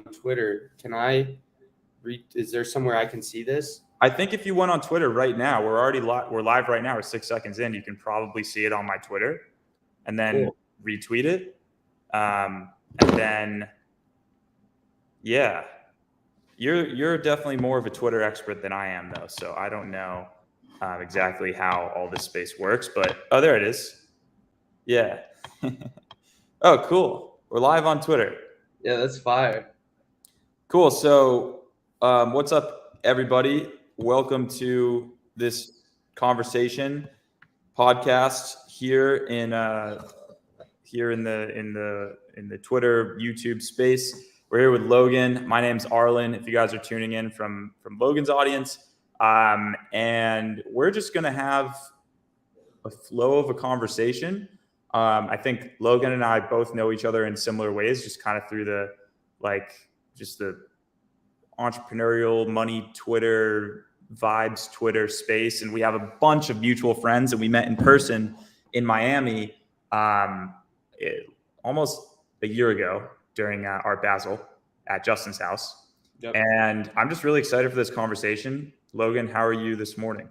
Twitter. Can I read? Is there somewhere I can see this? I think if you went on Twitter right now, we're already we're live right now. We're 6 seconds in. You can probably see it on my Twitter, and then retweet it, and then you're definitely more of a Twitter expert than I am, though. So I don't know exactly how all this space works, but there it is. Yeah. Oh, cool. We're live on Twitter. Yeah, that's fire. Cool. So, what's up, everybody? Welcome to this conversation podcast here in the Twitter YouTube space. We're here with Logan. My name's Arlen. If you guys are tuning in from Logan's audience, and we're just gonna have a flow of a conversation. I think Logan and I both know each other in similar ways, just kind of through the entrepreneurial money Twitter vibes Twitter space, and we have a bunch of mutual friends that we met in person in Miami almost a year ago during Art Basel at Justin's house. Yep. And I'm just really excited for this conversation. Logan, how are you this morning?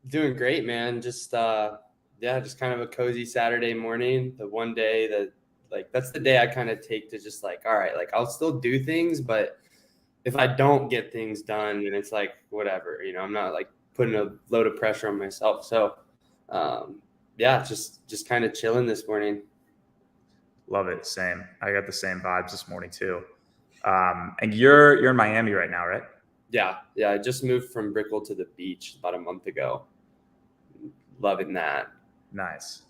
Doing great, man. Just kind of a cozy Saturday morning. The one day that that's the day I kind of take to just all right, I'll still do things, but if I don't get things done, then it's whatever, I'm not putting a load of pressure on myself. So just kind of chilling this morning. Love it. Same. I got the same vibes this morning too. And you're in Miami right now, right? Yeah. I just moved from Brickell to the beach about a month ago. Loving that. Nice.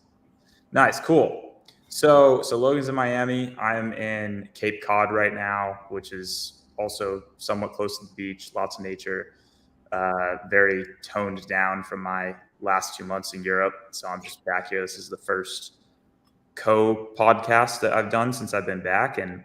Cool. So Logan's in Miami. I'm in Cape Cod right now, which is also somewhat close to the beach, lots of nature, very toned down from my last 2 months in Europe. So I'm just back here. This is the first co-podcast that I've done since I've been back. And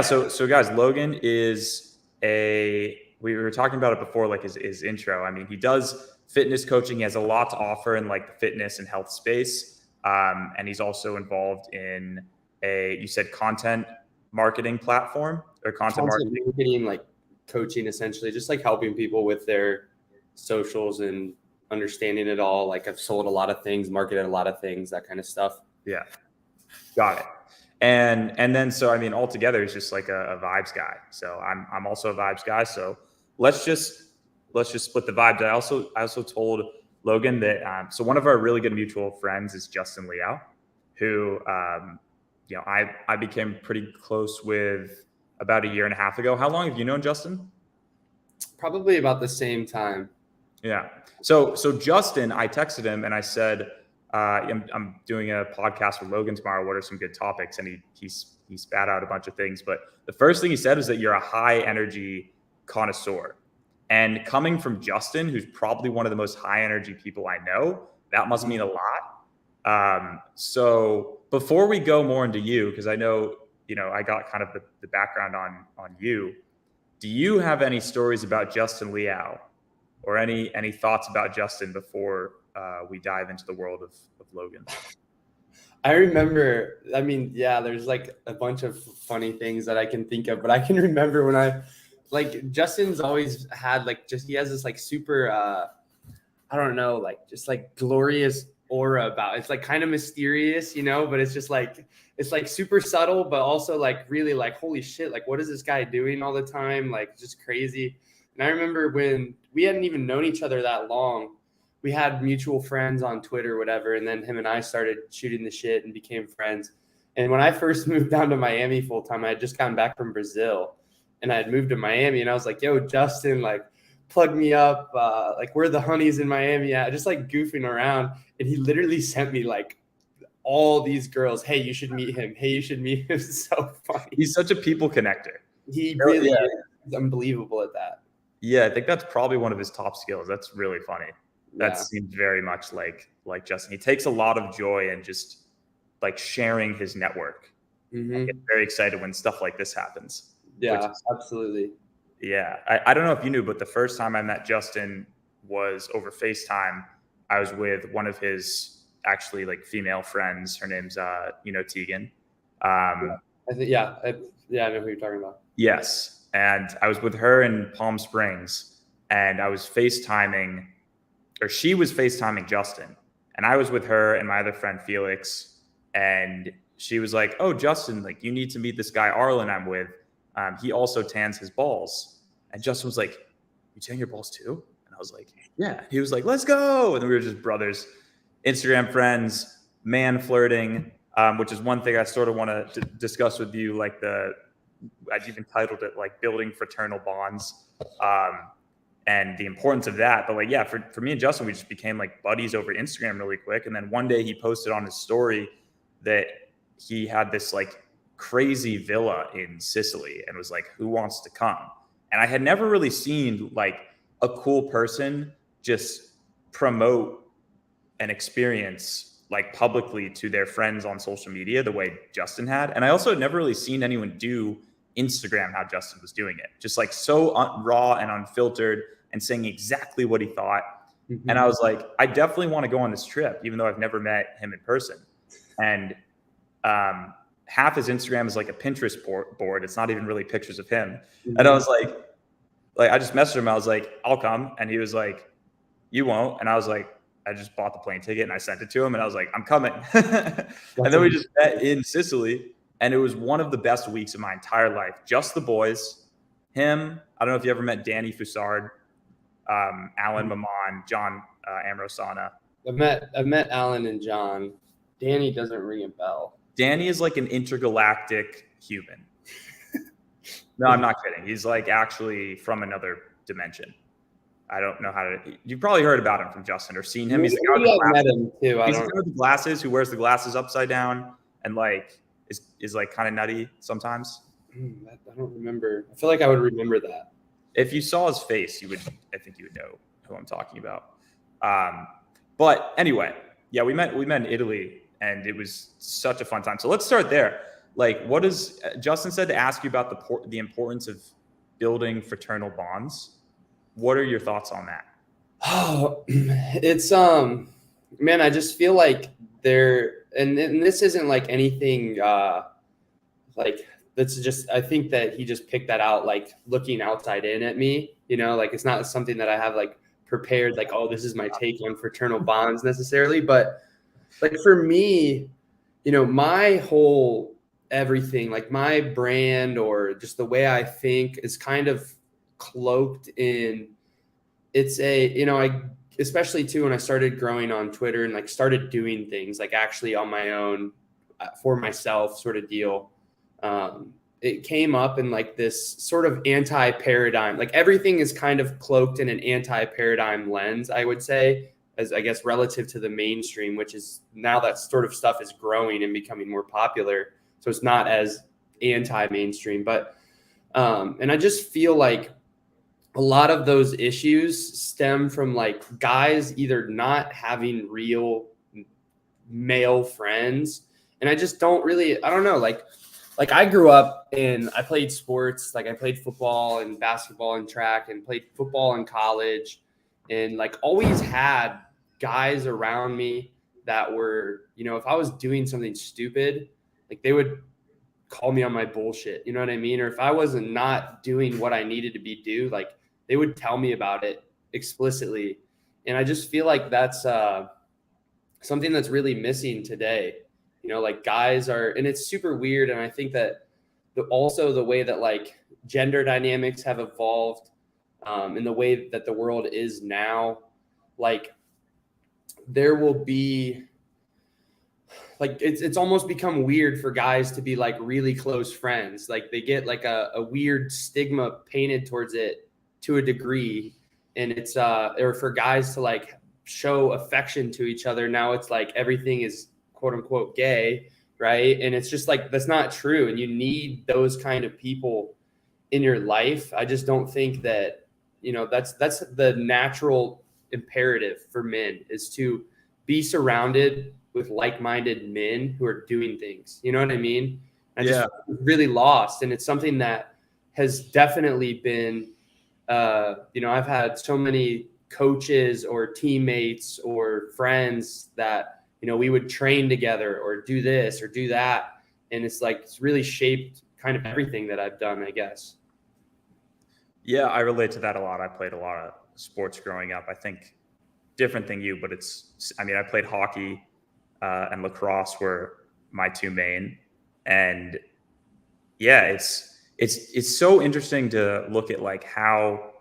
so guys, Logan is we were talking about it before, his intro. I mean, he does fitness coaching. He has a lot to offer in the fitness and health space. And he's also involved in you said content marketing platform or content marketing, coaching, essentially, just helping people with their socials and understanding it all. I've sold a lot of things, marketed a lot of things, that kind of stuff. Yeah. Got it. And then, so, I mean, altogether, he's just a vibes guy. So I'm also a vibes guy. So let's just split the vibes. I also told Logan that, so one of our really good mutual friends is Justin Liao, who, I became pretty close with about a year and a half ago. How long have you known Justin? Probably about the same time. Yeah. So Justin, I texted him and I said, I'm doing a podcast with Logan tomorrow. What are some good topics? And he spat out a bunch of things. But the first thing he said is that you're a high energy connoisseur. And coming from Justin, who's probably one of the most high energy people I know, that must mean a lot. So before we go more into you, because I know, I got kind of the background on you, do you have any stories about Justin Liao or any thoughts about Justin before we dive into the world of Logan? I remember, there's a bunch of funny things that I can think of, but I can remember when Justin's always had he has this super, I don't know, just glorious aura about it. It's kind of mysterious, but it's just it's super subtle, but also really holy shit, what is this guy doing all the time? Just crazy. And I remember when we hadn't even known each other that long, we had mutual friends on Twitter or whatever. And then him and I started shooting the shit and became friends. And when I first moved down to Miami full time, I had just gotten back from Brazil and I had moved to Miami, and I was like, yo, Justin, plug me up. Where the honeys in Miami at? Just goofing around. And he literally sent me all these girls. Hey, you should meet him. Hey, you should meet him. It's so funny. He's such a people connector. He really is. He's unbelievable at that. Yeah, I think that's probably one of his top skills. That's really funny. That seems very much like Justin. He takes a lot of joy in just sharing his network. Mm-hmm. I get very excited when stuff like this happens. Yeah, absolutely. Yeah. I don't know if you knew, but the first time I met Justin was over FaceTime. I was with one of his actually female friends. Her name's Tegan. I think Yeah, I know who you're talking about. Yes. And I was with her in Palm Springs, and I was FaceTiming, or she was FaceTiming Justin. And I was with her and my other friend Felix. And she was like, "Oh, Justin, like you need to meet this guy Arlen I'm with. He also tans his balls." And Justin was like, "You tan your balls too?" And I was like, "Yeah." He was like, "Let's go." And we were just brothers, Instagram friends, man flirting, which is one thing I sort of want to discuss with you. Like I've even titled it like building fraternal bonds. And the importance of that. But like, yeah, for me and Justin, we just became like buddies over Instagram really quick. And then one day he posted on his story that he had this like crazy villa in Sicily and was like, "Who wants to come?" And I had never really seen like a cool person just promote an experience like publicly to their friends on social media the way Justin had. And I also had never really seen anyone do Instagram how Justin was doing it, just like so raw and unfiltered and saying exactly what he thought. Mm-hmm. And I was like, I definitely want to go on this trip, even though I've never met him in person. And half his Instagram is like a Pinterest board. It's not even really pictures of him. Mm-hmm. And I was like, I just messaged him. I was like, "I'll come." And he was like, "You won't." And I was like, I just bought the plane ticket and I sent it to him. And I was like, "I'm coming." And then we just met in Sicily. And it was one of the best weeks of my entire life. Just the boys, him. I don't know if you ever met Danny Foussard, Alan Mamon, John Amrosana. I've met Alan and John. Danny doesn't ring a bell. Danny is like an intergalactic human. No, I'm not kidding. He's like actually from another dimension. I don't know how to. You've probably heard about him from Justin or seen him. He's the guy with the met him too. He's the guy with the glasses who wears the glasses upside down and like is like kind of nutty sometimes. I don't remember. I feel like I would remember that. If you saw his face, I think you would know who I'm talking about. But anyway, yeah, we met in Italy and it was such a fun time. So let's start there. Like, what does Justin said to ask you about the importance of building fraternal bonds? What are your thoughts on that? Oh, it's man, I just feel like and this isn't like anything like that's just, I think that he just picked that out like looking outside in at me, like it's not something that I have like prepared, like, oh, this is my take on fraternal bonds necessarily, but like for me, my whole everything, like my brand or just the way I think is kind of cloaked in, it's I especially too when I started growing on Twitter and like started doing things like actually on my own for myself sort of deal. It came up in like this sort of anti-paradigm, like everything is kind of cloaked in an anti-paradigm lens, I would say, as I guess relative to the mainstream, which is now that sort of stuff is growing and becoming more popular. So it's not as anti-mainstream, but and I just feel like a lot of those issues stem from like guys either not having real male friends. And I just don't really, I don't know, like I grew up and I played sports, like I played football and basketball and track and played football in college and like always had guys around me that were, if I was doing something stupid, like they would call me on my bullshit, you know what I mean? Or if I wasn't not doing what I needed to do, like they would tell me about it explicitly. And I just feel like that's something that's really missing today. Like guys are, and it's super weird. And I think that also the way that like gender dynamics have evolved in the way that the world is now, like there will be like, it's almost become weird for guys to be like really close friends. Like they get like a weird stigma painted towards it to a degree. And it's, or for guys to like show affection to each other. Now it's like everything is quote unquote gay, right? And it's just like that's not true, and you need those kind of people in your life. I just don't think that that's the natural imperative for men, is to be surrounded with like-minded men who are doing things, you know what I mean? I just really lost, and it's something that has definitely been I've had so many coaches or teammates or friends that we would train together or do this or do that. And it's like, it's really shaped kind of everything that I've done, I guess. Yeah, I relate to that a lot. I played a lot of sports growing up. I think different than you, but I played hockey and lacrosse were my two main. And yeah, it's so interesting to look at like how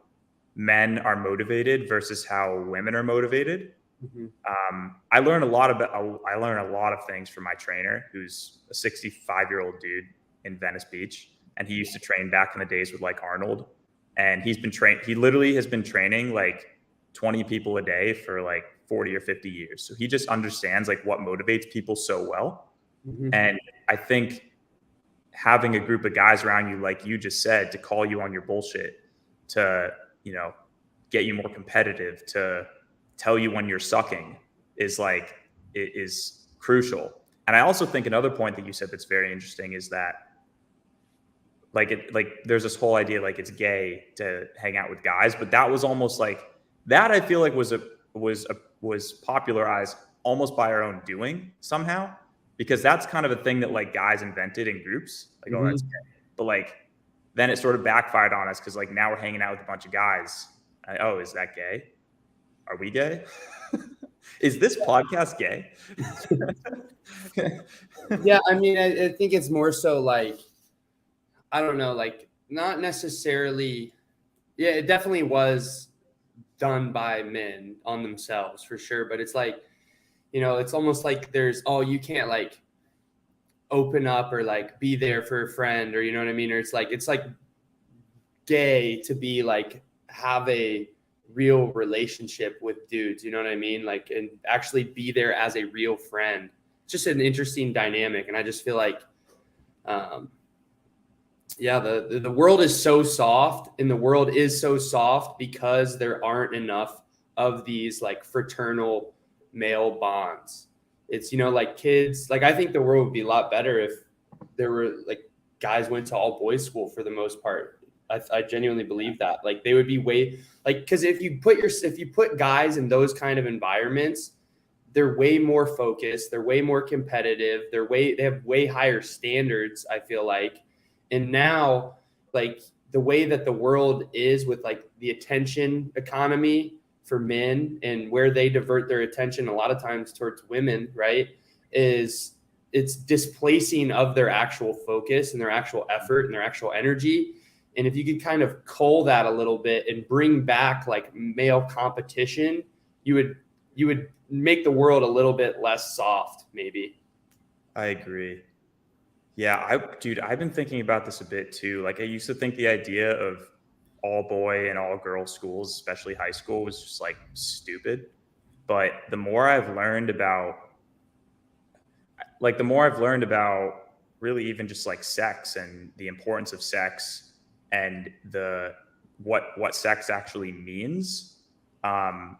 men are motivated versus how women are motivated. Mm-hmm. I learn a lot of things from my trainer, who's a 65-year-old dude in Venice Beach, and he used to train back in the days with like Arnold, and he literally has been training like 20 people a day for like 40 or 50 years. So he just understands like what motivates people so well. Mm-hmm. And I think having a group of guys around you, like you just said, to call you on your bullshit, to, get you more competitive, to tell you when you're sucking is crucial. And I also think another point that you said that's very interesting is that there's this whole idea like it's gay to hang out with guys, but that was almost like that. I feel like was popularized almost by our own doing somehow, because that's kind of a thing that like guys invented in groups. Like, oh, that's gay. But like then it sort of backfired on us because like now we're hanging out with a bunch of guys. Oh, is that gay? Are we gay? Is this podcast gay? Yeah, I mean, I think it's more so like, I don't know, like not necessarily. Yeah, it definitely was done by men on themselves for sure. But it's like, it's almost like you can't like open up or like be there for a friend, or you know what I mean? Or it's like gay to be like have a real relationship with dudes, you know what I mean? Like, and actually be there as a real friend. It's just an interesting dynamic. And I just feel like, the world is so soft, and the world is so soft because there aren't enough of these like fraternal male bonds. It's, like kids, like I think the world would be a lot better if there were like guys went to all boys school for the most part. I genuinely believe that. Like they would be way like, because if you put guys in those kind of environments, they're way more focused, they're way more competitive, they have way higher standards, I feel like. And now, like the way that the world is with like the attention economy for men and where they divert their attention a lot of times towards women, right, it's displacing of their actual focus and their actual effort and their actual energy. And if you could kind of cull that a little bit and bring back like male competition, you would make the world a little bit less soft, maybe. I agree. Yeah, I've been thinking about this a bit too. Like I used to think the idea of all boy and all girl schools, especially high school, was just like stupid. But the more I've learned about really even just like sex and the importance of sex and what sex actually means, I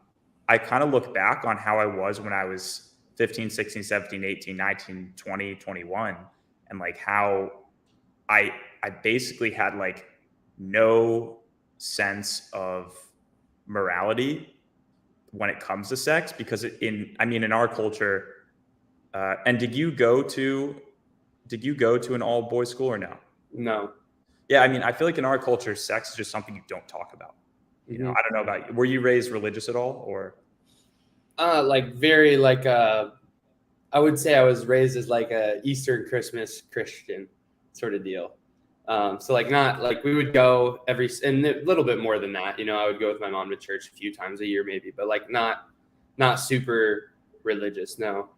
kind of look back on how I was when I was 15, 16, 17, 18, 19, 20, 21, and like how I basically had like no sense of morality when it comes to sex, because in our culture, and did you go to an all boys school or no? No. Yeah, I mean, I feel like in our culture, sex is just something you don't talk about. I don't know about you. Were you raised religious at all, or? Like very like I would say I was raised as like a Eastern Christmas Christian sort of deal. So like not like we would go and a little bit more than that. I would go with my mom to church a few times a year maybe, but like not super religious. No.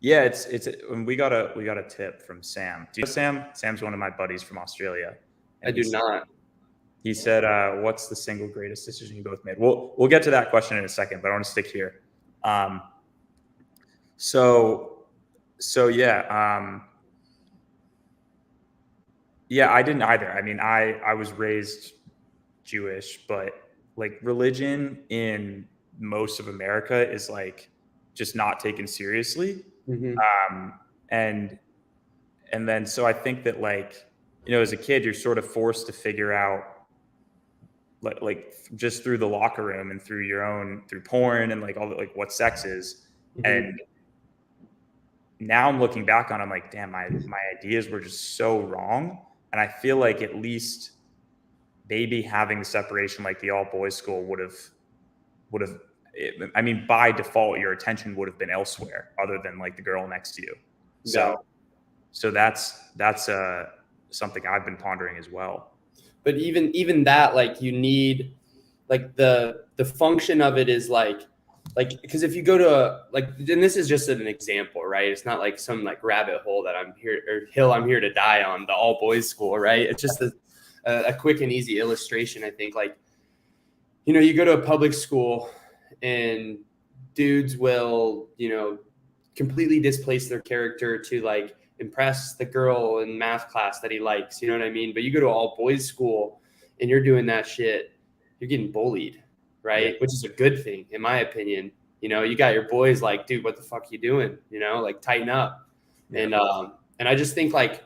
Yeah, it's we got a tip from Sam. Do you know Sam? Sam's one of my buddies from Australia. I do not. He said, "What's the single greatest decision you both made?" We'll get to that question in a second, but I want to stick here. Yeah, I didn't either. I mean, I was raised Jewish, but like religion in most of America is like just not taken seriously. And then so I think that like, as a kid, you're sort of forced to figure out like just through the locker room and through porn and like all the, like what sex is. And now I'm looking back on, I'm like, damn, my ideas were just so wrong. And I feel like at least maybe having the separation like the all boys school would have, I mean, by default, your attention would have been elsewhere other than like the girl next to you. So, Yeah. so that's something I've been pondering as well. But even that, like, you need, like, the function of it is like because if you go to and this is just an example, right? It's not like some like rabbit hole that I'm here, or hill I'm here to die on, the all boys school, right? It's just a quick and easy illustration. I think, like, you go to a public school and dudes will, completely displace their character to like impress the girl in math class that he likes, you know what I mean? But you go to all boys school and you're doing that shit, you're getting bullied, right? Yeah. Which is a good thing, in my opinion. You got your boys like, dude, what the fuck you doing? Like, tighten up. Yeah. And I just think, like,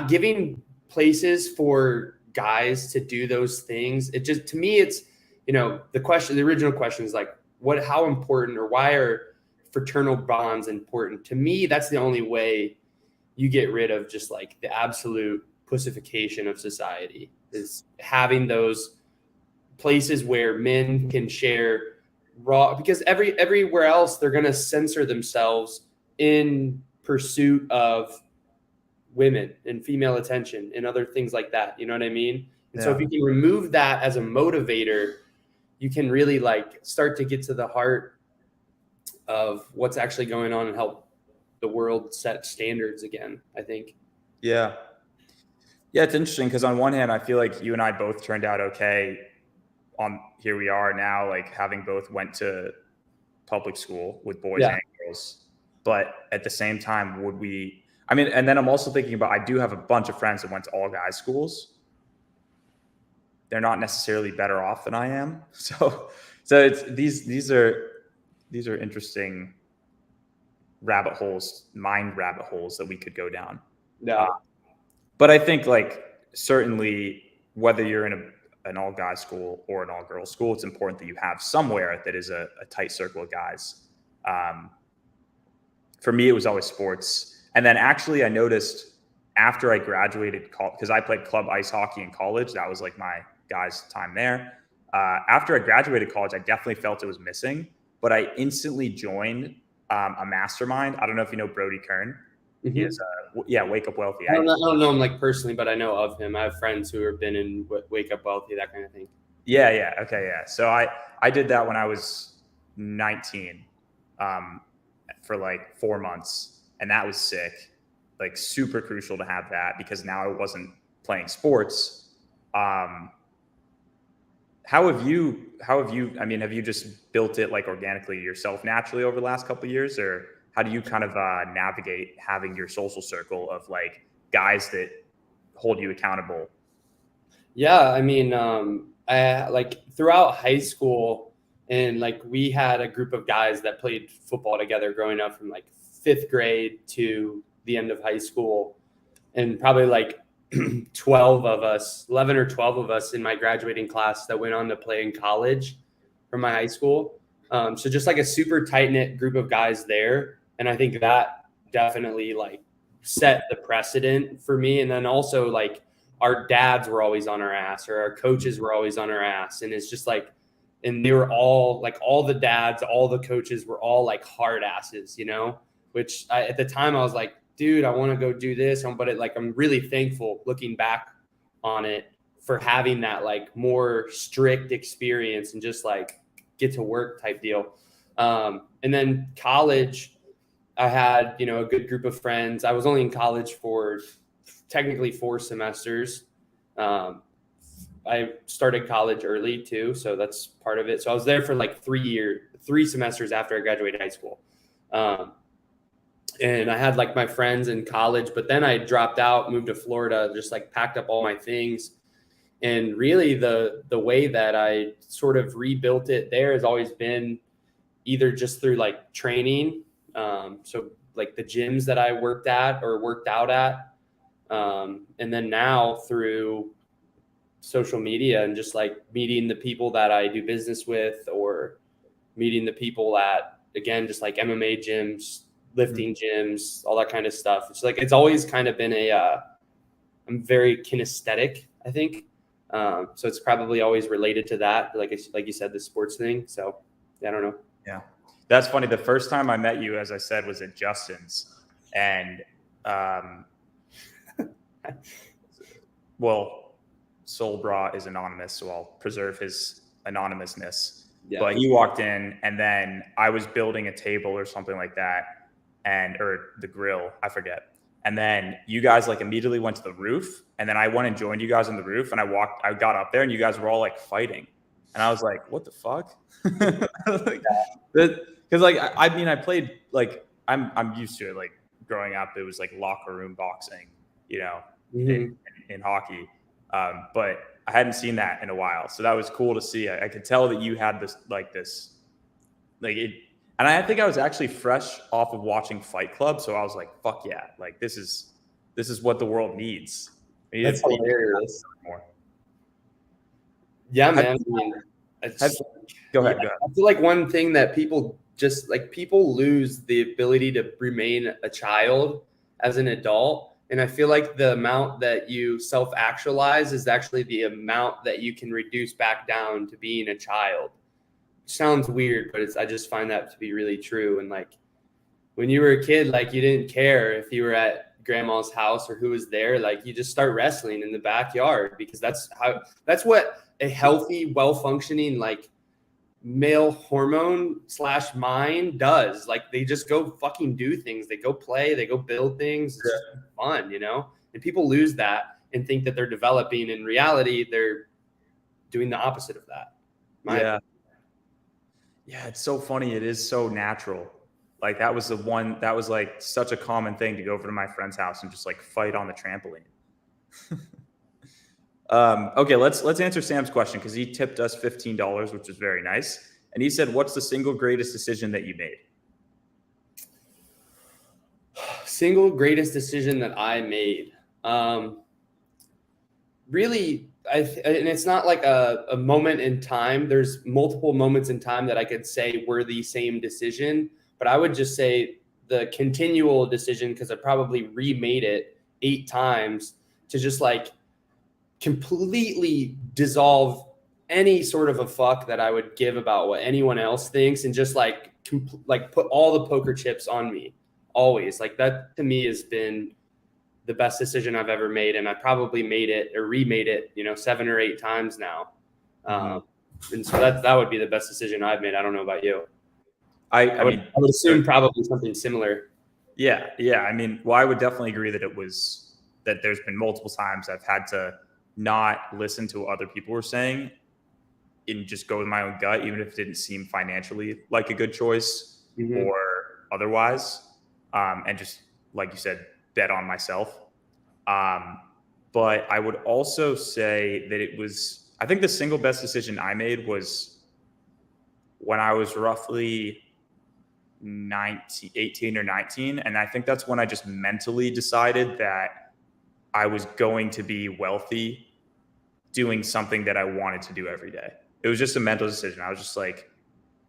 giving places for guys to do those things, it just, to me, it's, the original question is like, how important, or why are fraternal bonds important? To me, that's the only way you get rid of just like the absolute pussification of society, is having those places where men can share raw, because everywhere else they're going to censor themselves in pursuit of women and female attention and other things like that. You know what I mean? And so if you can remove that as a motivator, you can really like start to get to the heart of what's actually going on and help the world set standards again, I think. Yeah. Yeah, it's interesting because on one hand, I feel like you and I both turned out okay. Here we are now, like having both went to public school with boys and girls. But at the same time, and then I'm also thinking about, I do have a bunch of friends that went to all guys schools. They're not necessarily better off than I am. So it's these are interesting mind rabbit holes that we could go down. Yeah. But I think, like, certainly whether you're in an all guys school or an all girls school, it's important that you have somewhere that is a tight circle of guys. For me, it was always sports. And then actually I noticed after I graduated, because I played club ice hockey in college, that was like my guys' time there. After I graduated college, I definitely felt it was missing, but I instantly joined a mastermind. I don't know if you know Brody Kern. Mm-hmm. He is, Wake Up Wealthy. I don't know him like personally, but I know of him. I have friends who have been in Wake Up Wealthy, that kind of thing. Yeah. Okay. Yeah. So I did that when I was 19 for like 4 months, and that was sick. Like, super crucial to have that, because now I wasn't playing sports. How have you, I mean, have you just built it like organically yourself naturally over the last couple of years, or how do you kind of navigate having your social circle of like guys that hold you accountable? Yeah. I mean, I like throughout high school, and like we had a group of guys that played football together growing up from like 5th grade to the end of high school. And probably like 11 or 12 of us in my graduating class that went on to play in college from my high school. So just like a super tight knit group of guys there. And I think that definitely like set the precedent for me. And then also like our dads were always on our ass, or our coaches were always on our ass. And it's just like, and they were all like, all the dads, all the coaches were all like hard asses, which at the time I was like, dude, I want to go do this. But I'm really thankful looking back on it for having that like more strict experience and just like get to work type deal. And then college, I had, a good group of friends. I was only in college for technically 4 semesters. I started college early too, so that's part of it. So I was there for like 3 semesters after I graduated high school. And I had like my friends in college, but then I dropped out, moved to Florida, just like packed up all my things. And really the way that I sort of rebuilt it there has always been either just through like training. So like the gyms that I worked out at. And then now through social media and just like meeting the people that I do business with, or meeting the people at, again, just like MMA gyms, lifting gyms, all that kind of stuff. It's like, it's always kind of been I'm very kinesthetic, I think. So it's probably always related to that. Like you said, the sports thing. So yeah, I don't know. Yeah. That's funny. The first time I met you, as I said, was at Justin's, and well, Soul Bra is anonymous, so I'll preserve his anonymousness. Yeah. But you walked in, and then I was building a table or something like that, or the grill, I forget. And then you guys like immediately went to the roof, and then I went and joined you guys on the roof, and I got up there, and you guys were all like fighting, and I was like, what the fuck? Because like I mean, I played, like I'm used to it. Like growing up, it was like locker room boxing, you know, in hockey. But I hadn't seen that in a while, so that was cool to see. I could tell that you had this, and I think I was actually fresh off of watching Fight Club, so I was like, "Fuck yeah!" Like this is what the world needs. That's hilarious. Yeah, man. Go ahead. I feel like one thing that people lose the ability to remain a child as an adult. And I feel like the amount that you self-actualize is actually the amount that you can reduce back down to being a child. Sounds weird, but I just find that to be really true. And like when you were a kid, like you didn't care if you were at grandma's house or who was there. Like you just start wrestling in the backyard, because that's what a healthy, well-functioning, like male hormone / mind does. Like they just go fucking do things. They go play, they go build things. It's just fun, you know? And people lose that and think that they're developing. In reality, they're doing the opposite of that. Yeah, it's so funny. It is so natural. Like that was like such a common thing to go over to my friend's house and just like fight on the trampoline. Okay, let's answer Sam's question, because he tipped us $15, which was very nice. And he said, what's the single greatest decision that you made? Single greatest decision that I made. Really, and it's not like a moment in time. There's multiple moments in time that I could say were the same decision, but I would just say the continual decision, because I probably remade it 8 times, to just like completely dissolve any sort of a fuck that I would give about what anyone else thinks, and just like put all the poker chips on me always. Like that to me has been the best decision I've ever made. And I probably made it or remade it, 7 or 8 times now. And so that would be the best decision I've made. I don't know about you. I would assume probably something similar. Yeah. I mean, well, I would definitely agree that there's been multiple times I've had to not listen to what other people were saying and just go with my own gut, even if it didn't seem financially like a good choice or otherwise. And just, like you said, bet on myself. But I would also say that I think the single best decision I made was when I was roughly 18 or 19. And I think that's when I just mentally decided that I was going to be wealthy doing something that I wanted to do every day. It was just a mental decision. I was just like,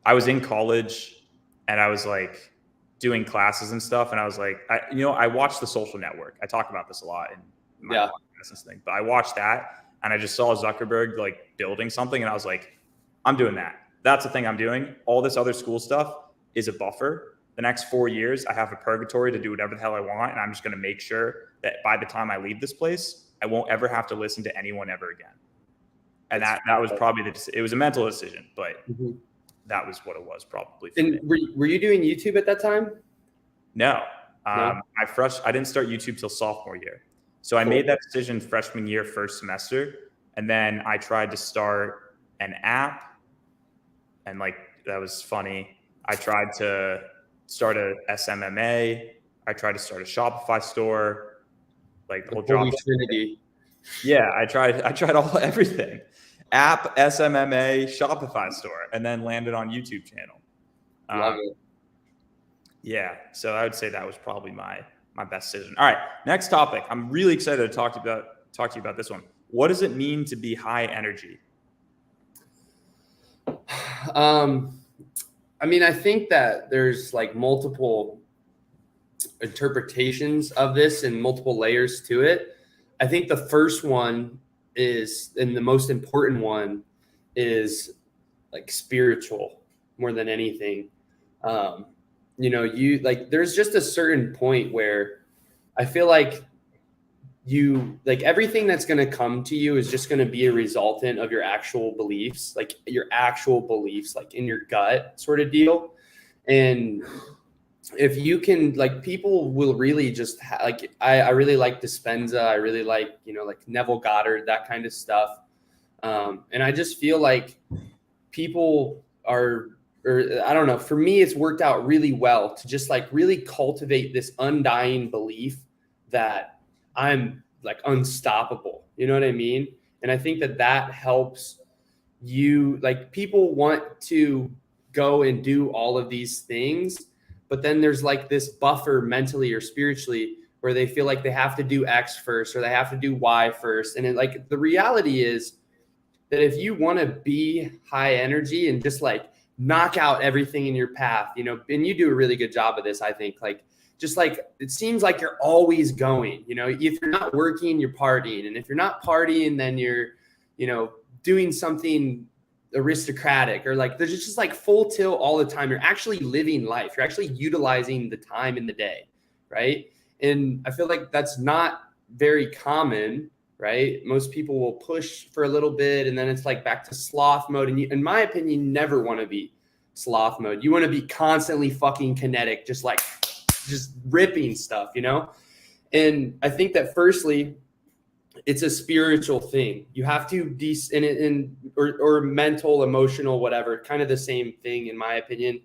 I was in college and I was like doing classes and stuff. And I was like, I watched The Social Network. I talk about this a lot in my podcast thing, but I watched that and I just saw Zuckerberg like building something. And I was like, I'm doing that. That's the thing I'm doing. All this other school stuff is a buffer. The next 4 years, I have a purgatory to do whatever the hell I want. And I'm just going to make sure that by the time I leave this place, I won't ever have to listen to anyone ever again. And that was probably it was a mental decision, but that was what it was probably. And were you doing YouTube at that time? No. I didn't start YouTube till sophomore year. So I made that decision freshman year, first semester. And then I tried to start an app. And like, that was funny. I tried to start a SMMA. I tried to start a Shopify store, like the whole Holy Trinity. Yeah, I tried everything. App, SMMA, Shopify store, and then landed on YouTube channel. Love it. Yeah, so I would say that was probably my best decision. All right, next topic. I'm really excited to talk to you about this one. What does it mean to be high energy? I mean, I think that there's like multiple interpretations of this and multiple layers to it. I think the first one is, and the most important one is like spiritual more than anything. You like, there's just a certain point where I feel like everything that's going to come to you is just going to be a resultant of your actual beliefs, like in your gut sort of deal. And if you can, like, people will really just I really like Dispenza. I really like, like Neville Goddard, that kind of stuff. And I just feel like people are, or I don't know, for me, it's worked out really well to just like really cultivate this undying belief that I'm like unstoppable. You know what I mean? And I think that helps you, like, people want to go and do all of these things, but then there's like this buffer mentally or spiritually where they feel like they have to do X first or they have to do Y first. And like the reality is that if you want to be high energy and just like knock out everything in your path, and you do a really good job of this, I think, like, just like, it seems like you're always going, if you're not working, you're partying. And if you're not partying, then you're, doing something aristocratic, or like, there's just like full tilt all the time. You're actually living life. You're actually utilizing the time in the day. Right. And I feel like that's not very common, right? Most people will push for a little bit and then it's like back to sloth mode. And you, in my opinion, you never want to be sloth mode. You want to be constantly fucking kinetic, just ripping stuff, And I think that firstly, it's a spiritual thing. You have to or mental, emotional, whatever, kind of the same thing in my opinion.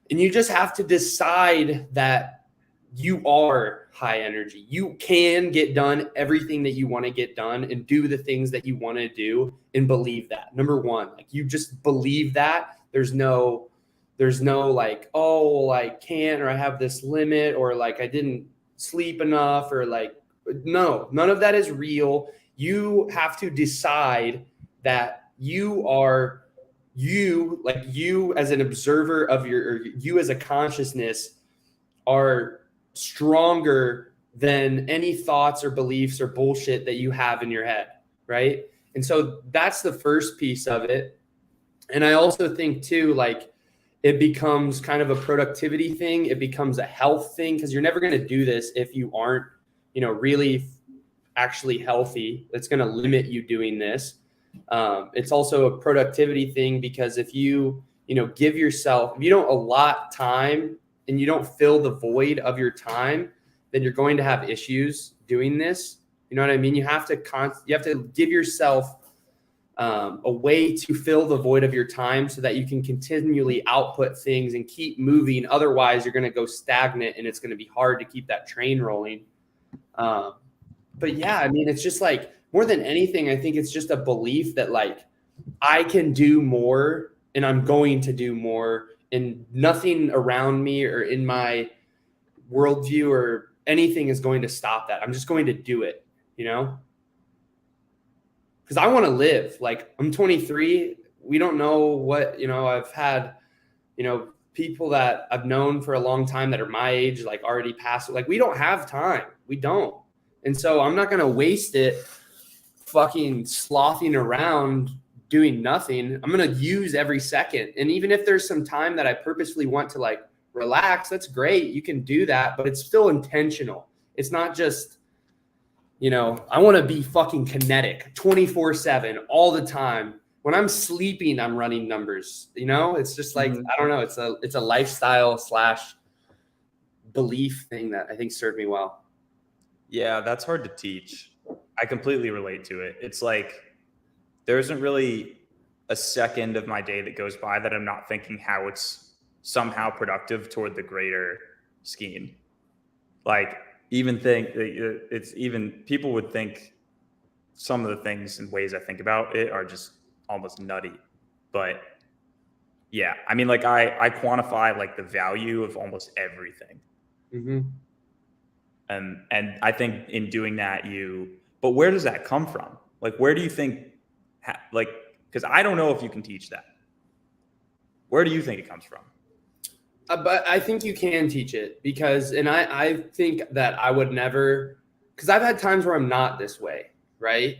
And you just have to decide that you are high energy. You can get done everything that you want to get done and do the things that you want to do, and believe that. Number one, like, you just believe that. There's no like, oh, well, I can't, or I have this limit, or like I didn't sleep enough, or like, no, none of that is real. You have to decide that you as an observer of you as a consciousness are stronger than any thoughts or beliefs or bullshit that you have in your head, right? And so that's the first piece of it. And I also think too, like, it becomes kind of a productivity thing. It becomes a health thing, because you're never going to do this if you aren't, really actually healthy. It's going to limit you doing this. It's also a productivity thing, because if you, give yourself, if you don't allot time and you don't fill the void of your time, then you're going to have issues doing this. You know what I mean? You have to give yourself a way to fill the void of your time so that you can continually output things and keep moving. Otherwise, you're going to go stagnant, and it's going to be hard to keep that train rolling. But yeah, I mean, it's just like, more than anything, I think it's just a belief that like, I can do more and I'm going to do more, and nothing around me or in my worldview or anything is going to stop that. I'm just going to do it, because I want to live. Like, I'm 23. We don't know what, I've had, people that I've known for a long time that are my age, like, already passed. Like, we don't have time. We don't. And so I'm not going to waste it fucking slothing around doing nothing. I'm going to use every second. And even if there's some time that I purposefully want to like relax, that's great. You can do that, but it's still intentional. It's not just, I want to be fucking kinetic 24/7 all the time. When I'm sleeping, I'm running numbers, it's just like, I don't know. It's a lifestyle / belief thing that I think served me well. Yeah, that's hard to teach. I completely relate to it. It's like, there isn't really a second of my day that goes by that I'm not thinking how it's somehow productive toward the greater scheme. Like, people would think some of the things and ways I think about it are just almost nutty. But yeah, I mean, like, I quantify like the value of almost everything. Mm-hmm. And I think in doing that, but where does that come from? Like, where do you think, because I don't know if you can teach that. Where do you think it comes from? But I think you can teach it because, and I think that I would never, because I've had times where I'm not this way, right?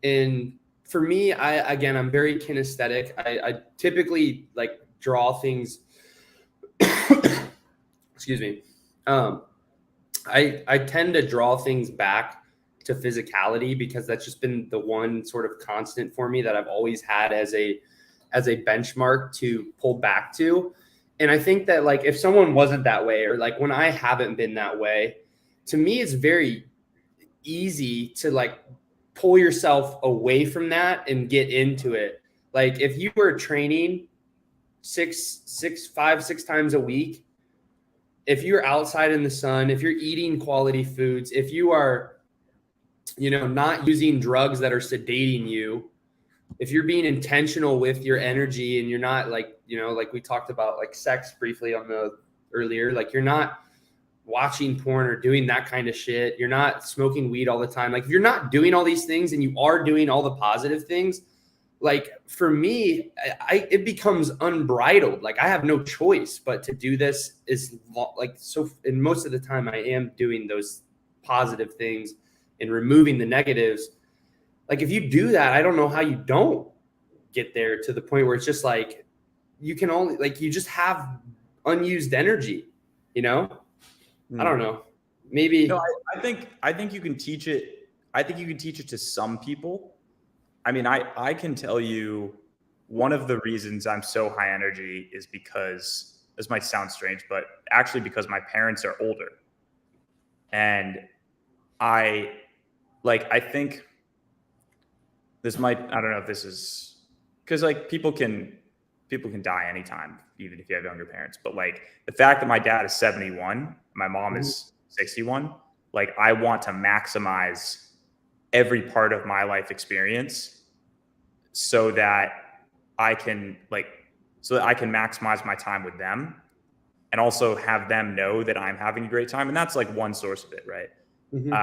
And for me, I'm very kinesthetic. I typically like draw things. Excuse me. Um, I tend to draw things back to physicality because that's just been the one sort of constant for me that I've always had as a benchmark to pull back to. And I think that like if someone wasn't that way, or like when I haven't been that way, to me it's very easy to like pull yourself away from that and get into it. Like if you were training 6 times a week, if you're outside in the sun, if you're eating quality foods, if you are, not using drugs that are sedating you, if you're being intentional with your energy and you're not like, like we talked about like sex briefly on the earlier, like you're not watching porn or doing that kind of shit. You're not smoking weed all the time. Like if you're not doing all these things and you are doing all the positive things, like for me, it becomes unbridled. Like I have no choice but to do this is like, so, and most of the time I am doing those positive things and removing the negatives. Like if you do that, I don't know how you don't get there to the point where it's just like, you can only like, you just have unused energy, I don't know. Maybe. No, I think you can teach it. I think you can teach it to some people. I mean, I can tell you one of the reasons I'm so high energy is because, this might sound strange, but actually because my parents are older. And I think this might, I don't know if this is, because like people can die anytime, even if you have younger parents. But like the fact that my dad is 71, my mom is 61, like I want to maximize every part of my life experience so that I can maximize my time with them and also have them know that I'm having a great time. And that's like one source of it. Right. Mm-hmm.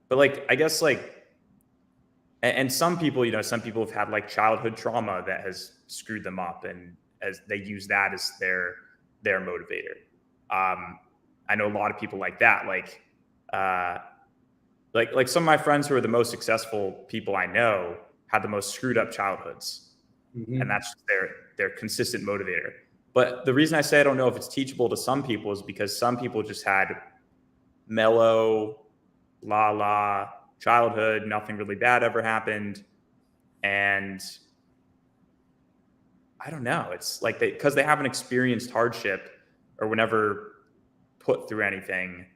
But like, I guess like, and some people have had like childhood trauma that has screwed them up, and as they use that as their motivator. I know a lot of people like that, like some of my friends who are the most successful people I know had the most screwed up childhoods. Mm-hmm. And that's their consistent motivator. But the reason I say I don't know if it's teachable to some people is because some people just had mellow, la childhood, nothing really bad ever happened. And I don't know, it's like because they haven't experienced hardship or were never put through anything,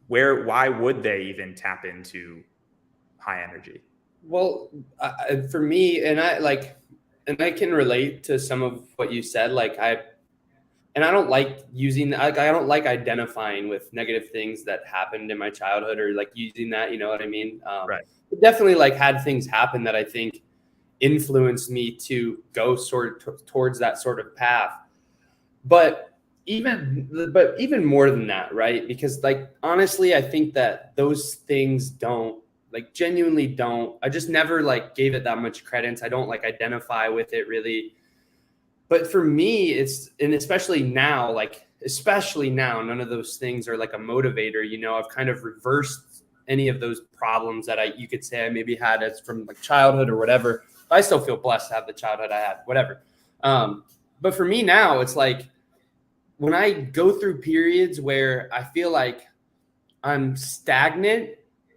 why would they even tap into high energy? Well, for me, and I can relate to some of what you said. Like I don't like I don't like identifying with negative things that happened in my childhood or like using that, you know what I mean? Right. Definitely like had things happen that I think influenced me to go towards that sort of path. But even more than that, right? Because like, honestly, I think that those things genuinely don't. I just never like gave it that much credence. I don't like identify with it really. But for me, especially now, none of those things are like a motivator. I've kind of reversed any of those problems that you could say I maybe had as from like childhood or whatever. I still feel blessed to have the childhood I had, whatever. But for me now, it's like when I go through periods where I feel like I'm stagnant,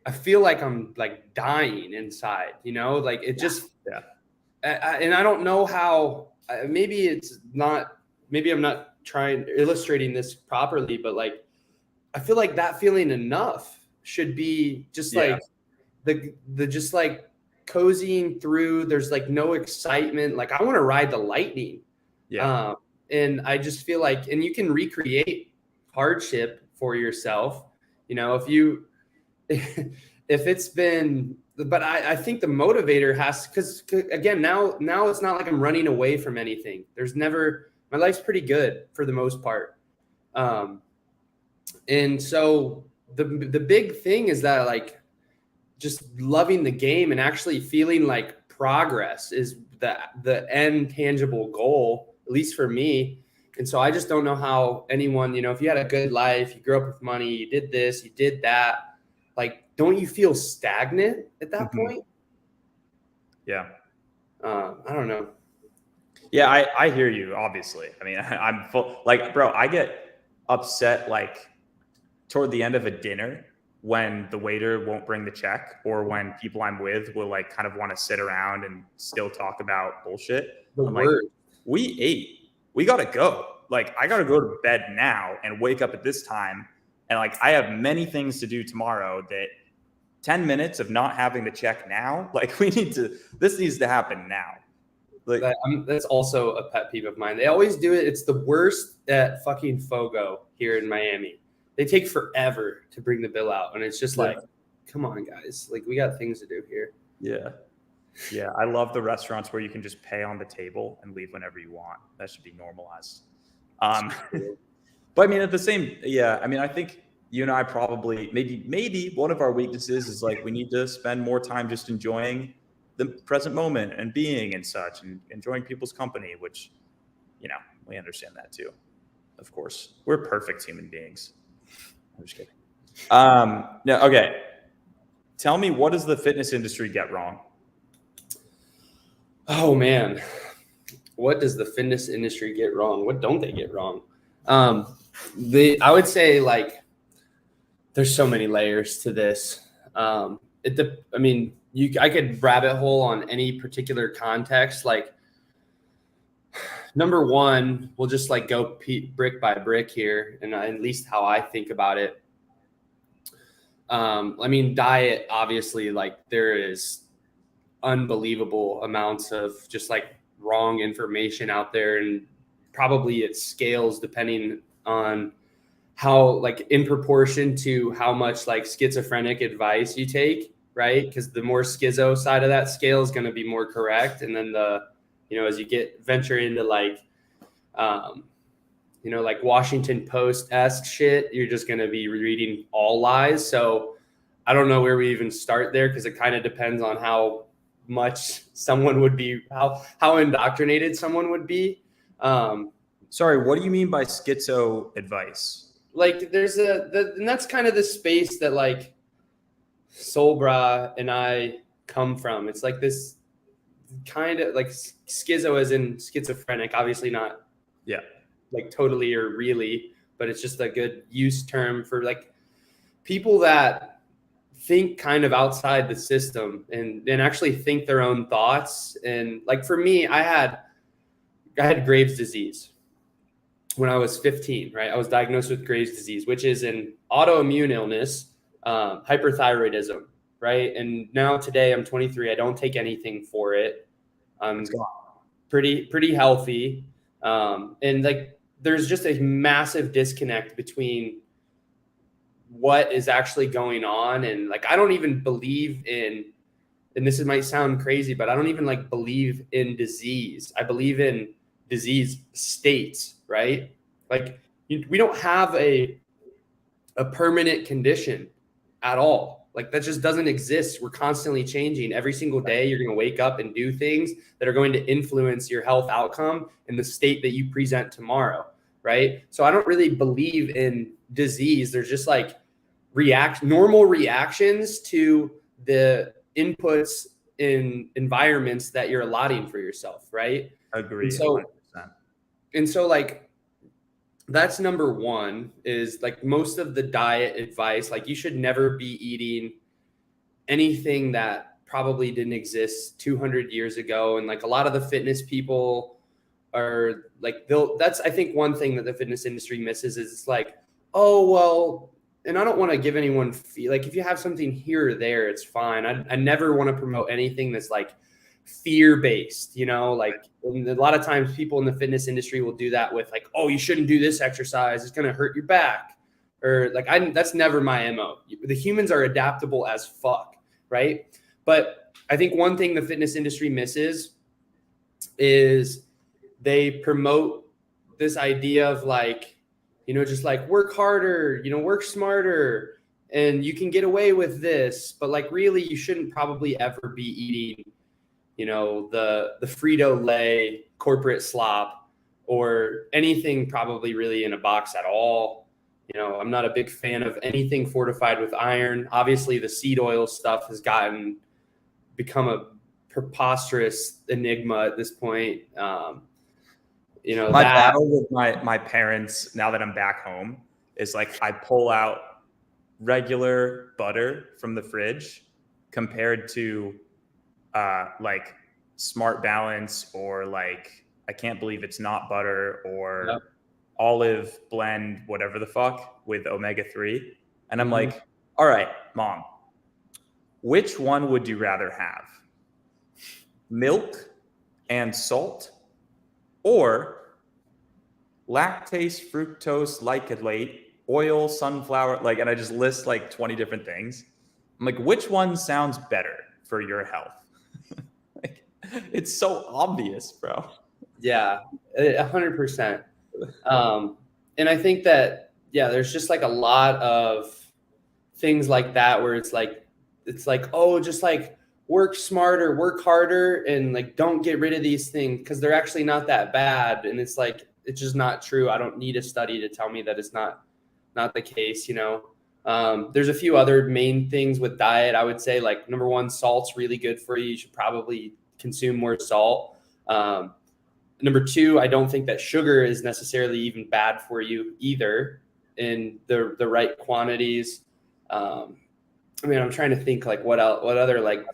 I feel like I'm like dying inside, like it just, and I don't know how. Maybe I'm not illustrating this properly, but like, I feel like that feeling enough should be just like the just like cozying through. There's like no excitement. Like I want to ride the lightning. Yeah. And I just feel like, and you can recreate hardship for yourself, if it's been, but I think the motivator has, because again, now it's not like I'm running away from anything. My life's pretty good for the most part. And so the big thing is that like just loving the game and actually feeling like progress is the end tangible goal, at least for me. And so I just don't know how anyone, you know, if you had a good life, you grew up with money, you did this, you did that, like, don't you feel stagnant at that point? Yeah. I don't know. Yeah, I hear you, obviously. I mean, I'm full, like, bro, I get upset like toward the end of a dinner when the waiter won't bring the check, or when people I'm with will like kind of want to sit around and still talk about bullshit. I'm like, we ate, we gotta go. Like, I gotta go to bed now and wake up at this time. And like, I have many things to do tomorrow that 10 minutes of not having to check now, like, this needs to happen now. Like, that's also a pet peeve of mine. They always do it. It's the worst at fucking Fogo here in Miami. They take forever to bring the bill out. And it's just like, come on, guys. Like, we got things to do here. Yeah. Yeah. I love the restaurants where you can just pay on the table and leave whenever you want. That should be normalized. But I mean, at the same, I mean, I think you and I probably, maybe one of our weaknesses is like, we need to spend more time just enjoying the present moment and being and such, and enjoying people's company, which, you know, we understand that too. Of course, we're perfect human beings. I'm just kidding. No, okay. Tell me, what does the fitness industry get wrong? Oh man, what does the fitness industry get wrong? What don't they get wrong? I would say, like, there's so many layers to this. I mean, I could rabbit hole on any particular context. Like, number one, we'll just like go brick by brick here, and at least how I think about it. I mean, diet, obviously, like, there is unbelievable amounts of just like wrong information out there, and probably it scales depending on how, like, in proportion to how much like schizophrenic advice you take, right? Because the more schizo side of that scale is going to be more correct, and then as you venture into like like Washington Post-esque shit, you're just going to be reading all lies. So I don't know where we even start there, because it kind of depends on how much someone would be, how indoctrinated someone would be. Sorry, what do you mean by schizo advice? Like, and that's kind of the space that like Solbra and I come from. It's like this kind of like schizo as in schizophrenic, obviously not like totally or really, but it's just a good use term for like people that think kind of outside the system and actually think their own thoughts. And like, for me, I had Graves' disease when I was 15, right? I was diagnosed with Graves' disease, which is an autoimmune illness, hyperthyroidism, right? And now today I'm 23. I don't take anything for it. I'm pretty healthy. And like, there's just a massive disconnect between what is actually going on. And like, I don't even believe in, and this might sound crazy, but I don't even like believe in disease. I believe in disease states, right? Like, we don't have a permanent condition at all. Like, that just doesn't exist. We're constantly changing. Every single day, you're going to wake up and do things that are going to influence your health outcome and the state that you present tomorrow, right? So I don't really believe in disease. There's just like normal reactions to the inputs in environments that you're allotting for yourself, right? Agree. And so like, that's number one, is like most of the diet advice, like, you should never be eating anything that probably didn't exist 200 years ago. And like, a lot of the fitness people are like, that's, I think, one thing that the fitness industry misses is it's like, oh, well, and I don't want to give anyone like, if you have something here or there, it's fine. I never want to promote anything that's like fear-based, like, a lot of times people in the fitness industry will do that with like, oh, you shouldn't do this exercise, it's going to hurt your back, or like, that's never my MO. The humans are adaptable as fuck, right? But I think one thing the fitness industry misses is they promote this idea of like, just like, work harder, work smarter, and you can get away with this, but like, really, you shouldn't probably ever be eating the Frito-Lay corporate slop, or anything probably really in a box at all. You know, I'm not a big fan of anything fortified with iron. Obviously, the seed oil stuff has become a preposterous enigma at this point. You know, My that battle with my parents now that I'm back home is like I pull out regular butter from the fridge compared to like Smart Balance, or like I can't believe it's not butter, or Yep. olive blend, whatever the fuck, with omega-3. And I'm Mhm. like, all right, mom, which one would you rather have? Milk and salt, or lactase, fructose, glycolate, oil, sunflower, like, and I just list like 20 different things. I'm like, which one sounds better for your health? Like, it's so obvious, bro. Yeah, 100%. And I think that, yeah, there's just like a lot of things like that where it's like, oh, just like work smarter, work harder, and like don't get rid of these things because they're actually not that bad. And it's like, it's just not true. I don't need a study to tell me that it's not the case, you know. There's a few other main things with diet. I would say, like, number one, salt's really good for you. You should probably consume more salt. Number two, I don't think that sugar is necessarily even bad for you either in the right quantities. I mean, I'm trying to think like what other like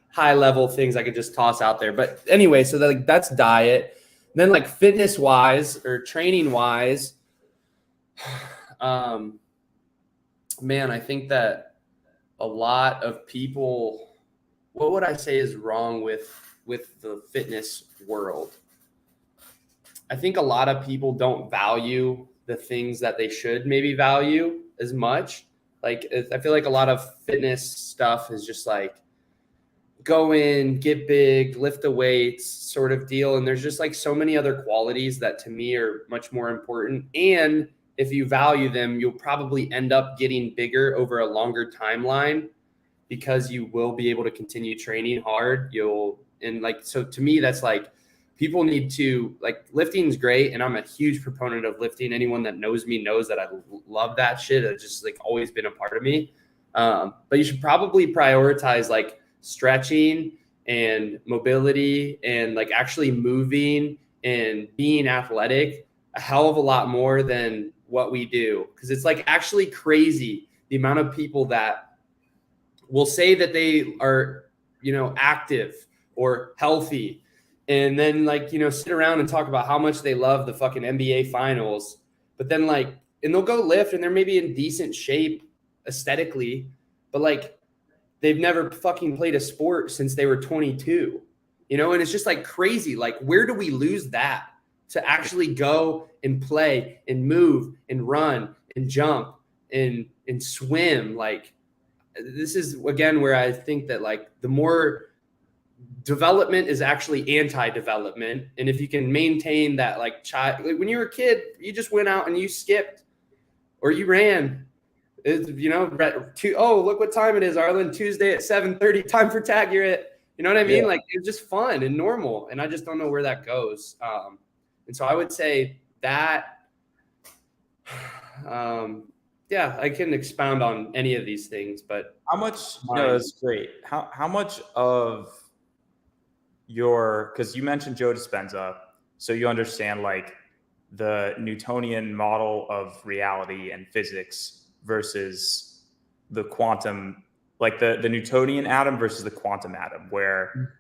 high level things I could just toss out there. But anyway, so like that's diet. Then like fitness wise or training wise, man, I think that a lot of people, what would I say is wrong with the fitness world? I think a lot of people don't value the things that they should maybe value as much. Like, I feel like a lot of fitness stuff is just like go in, get big, lift the weights sort of deal. And there's just like so many other qualities that to me are much more important. And if you value them, you'll probably end up getting bigger over a longer timeline because you will be able to continue training hard. So to me, that's like, people need to, like, lifting is great. And I'm a huge proponent of lifting. Anyone that knows me knows that I love that shit. It's just like always been a part of me. But you should probably prioritize like stretching and mobility and like actually moving and being athletic a hell of a lot more than what we do. Cause it's like actually crazy the amount of people that will say that they are, you know, active or healthy, and then like, you know, sit around and talk about how much they love the fucking NBA finals, but then like, and they'll go lift and they're maybe in decent shape aesthetically, but like they've never fucking played a sport since they were 22, you know? And it's just like crazy. Like, where do we lose that to actually go and play and move and run and jump and swim? Like, this is again where I think that like the more development is actually anti-development. And if you can maintain that, like, like when you were a kid, you just went out and you skipped or you ran. You know, oh, look what time it is, Arlen. Tuesday at 7:30, time for tag. You're at, you know what I mean? Yeah. Like, it's just fun and normal. And I just don't know where that goes. And so I would say that, yeah, I can expound on any of these things, but how much, no, that's great. How much of your, because you mentioned Joe Dispenza, so you understand like the Newtonian model of reality and physics versus the quantum, like the Newtonian atom versus the quantum atom, where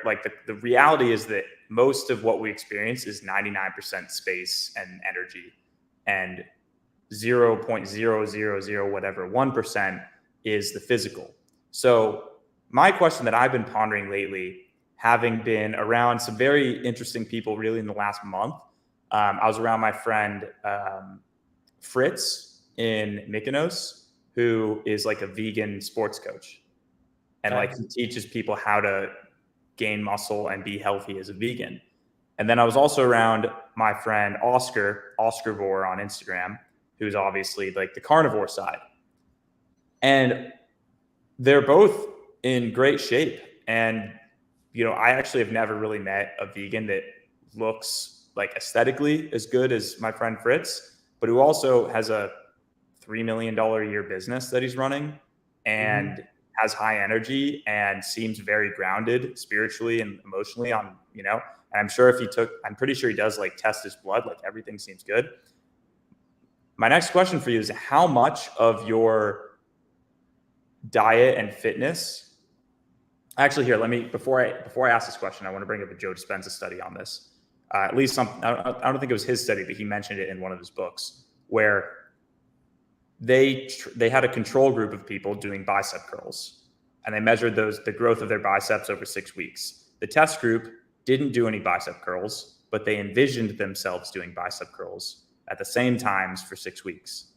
like the reality is that most of what we experience is 99% space and energy, and 0.000 whatever 1% is the physical. So my question that I've been pondering lately, having been around some very interesting people really in the last month, I was around my friend Fritz in Mykonos, who is like a vegan sports coach. And like he teaches people how to gain muscle and be healthy as a vegan. And then I was also around my friend Oscar Vore on Instagram, who's obviously like the carnivore side. And they're both in great shape and I actually have never really met a vegan that looks like aesthetically as good as my friend Fritz, but who also has a $3 million a year business that he's running and has high energy and seems very grounded spiritually and emotionally and I'm sure I'm pretty sure he does like test his blood, like everything seems good. My next question for you is, how much of your diet and fitness, actually here, before I ask this question, I want to bring up a Joe Dispenza study on this. At least I don't think it was his study, but he mentioned it in one of his books, where they had a control group of people doing bicep curls, and they measured the growth of their biceps over 6 weeks. The test group didn't do any bicep curls, but they envisioned themselves doing bicep curls at the same times for 6 weeks.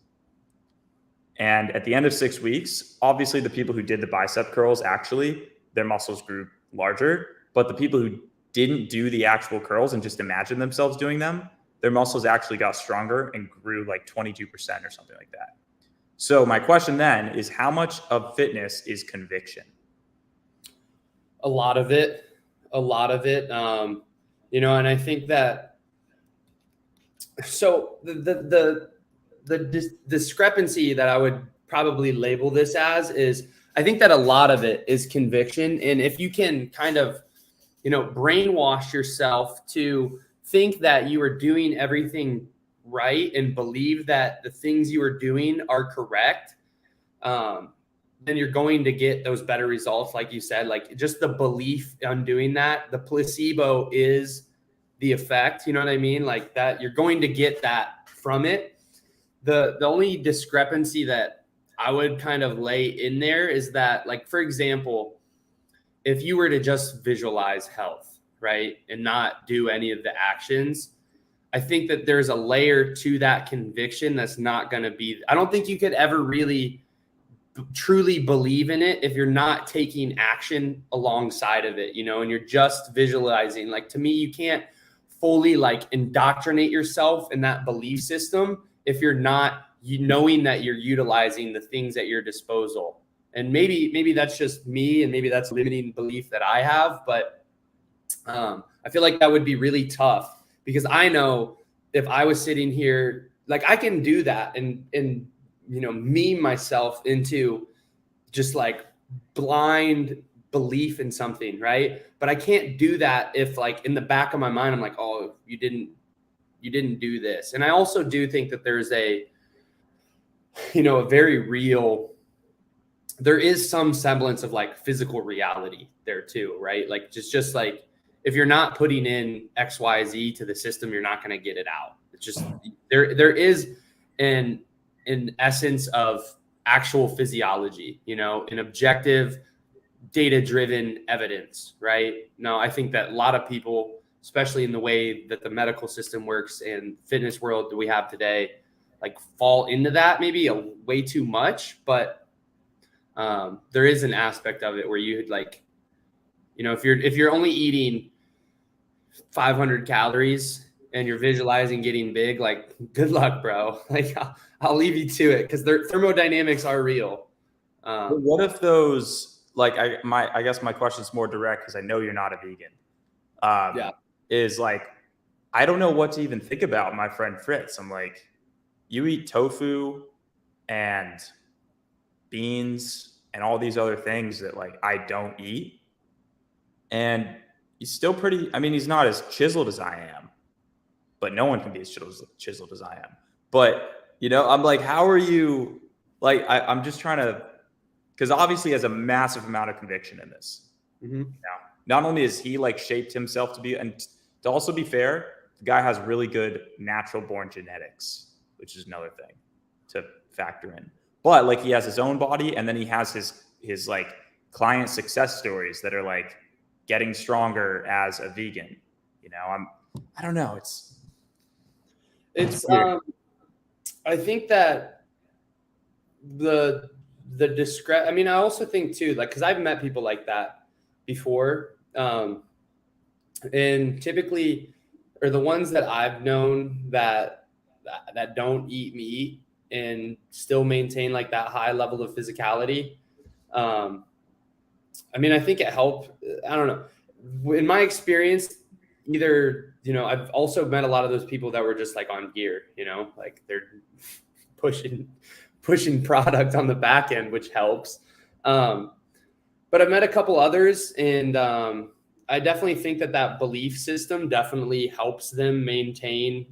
And at the end of 6 weeks, obviously the people who did the bicep curls, actually their muscles grew larger, but the people who didn't do the actual curls and just imagined themselves doing them, their muscles actually got stronger and grew like 22% or something like that. So my question then is, how much of fitness is conviction? A lot of it. And I think that, so the discrepancy that I would probably label this as is, I think that a lot of it is conviction. And if you can kind of, brainwash yourself to think that you are doing everything right and believe that the things you are doing are correct, then you're going to get those better results. Like you said, like just the belief on doing that, the placebo is the effect, you know what I mean? Like that, you're going to get that from it. The only discrepancy that I would kind of lay in there is that, like, for example, if you were to just visualize health, right, and not do any of the actions, I think that there's a layer to that conviction that's not going to be, I don't think you could ever really truly believe in it if you're not taking action alongside of it, and you're just visualizing. Like, to me, you can't fully like indoctrinate yourself in that belief system if you're not knowing that you're utilizing the things at your disposal. And maybe that's just me, and maybe that's limiting belief that I have, but I feel like that would be really tough, because I know if I was sitting here, like, I can do that and meme myself into just like blind belief in something, right? But I can't do that if, like, in the back of my mind, I'm like, oh, you didn't do this. And I also do think that there's a very real, there is some semblance of like physical reality there too, right? Like just like, if you're not putting in X, Y, Z to the system, you're not going to get it out. It's just, there is an essence of actual physiology, an objective, data-driven evidence, right? Now, I think that a lot of people, especially in the way that the medical system works and fitness world that we have today, like, fall into that maybe way too much. But there is an aspect of it where you like, if you're only eating 500 calories and you're visualizing getting big, like, good luck, bro. Like, I'll leave you to it, because their thermodynamics are real. What if those, like, I guess my question is more direct, because I know you're not a vegan. Yeah. Is like, I don't know what to even think about my friend Fritz. I'm like, you eat tofu and beans and all these other things that, like, I don't eat. And he's still he's not as chiseled as I am, but no one can be as chiseled as I am. But, I'm like, how are you, like, I'm just trying to, because obviously he has a massive amount of conviction in this. Mm-hmm. Not only has he like shaped himself to be, and to also be fair, the guy has really good natural born genetics, which is another thing to factor in. But like, he has his own body, and then he has his like client success stories that are like getting stronger as a vegan. I don't know. It's weird. I think that the I also think too, like, because I've met people like that before, and typically, or the ones that I've known that don't eat meat and still maintain like that high level of physicality. I think it helped. I don't know. in my experience, either, I've also met a lot of those people that were just like on gear, like they're pushing product on the back end, which helps. But I've met a couple others, and I definitely think that belief system definitely helps them maintain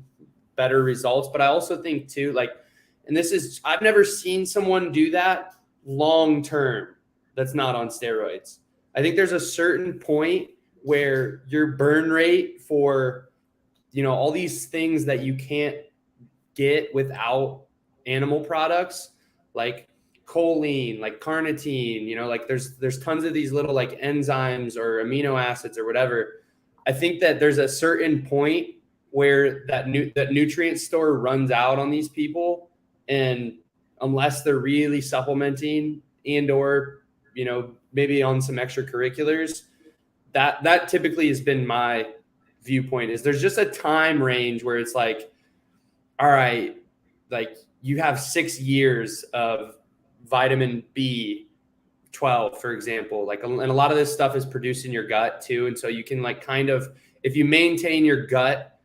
better results. But I also think too, like, and I've never seen someone do that long term that's not on steroids. I think there's a certain point where your burn rate for, all these things that you can't get without animal products, like choline, like carnitine, like there's tons of these little like enzymes or amino acids or whatever. I think that there's a certain point where that nutrient store runs out on these people, and unless they're really supplementing and or maybe on some extracurriculars, that typically has been my viewpoint, is there's just a time range where it's like, all right, like you have 6 years of vitamin B12, for example, like, and a lot of this stuff is produced in your gut too. And so you can like kind of, if you maintain your gut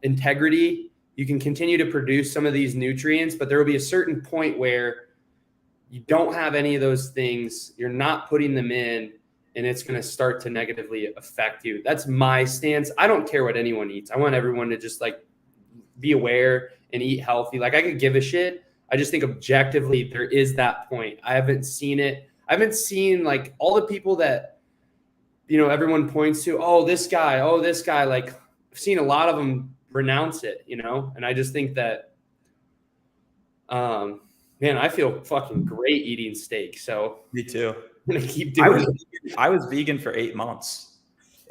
integrity, you can continue to produce some of these nutrients, but there will be a certain point where you don't have any of those things, you're not putting them in, and it's going to start to negatively affect you. That's my stance. I don't care what anyone eats. I want everyone to just like be aware and eat healthy. Like, I could give a shit. I just think objectively there is that point. I haven't seen it. I haven't seen like all the people that, everyone points to, oh, this guy, like I've seen a lot of them renounce it, and I just think that, man, I feel fucking great eating steak. So me too. I'm going to keep doing it. I was vegan for 8 months.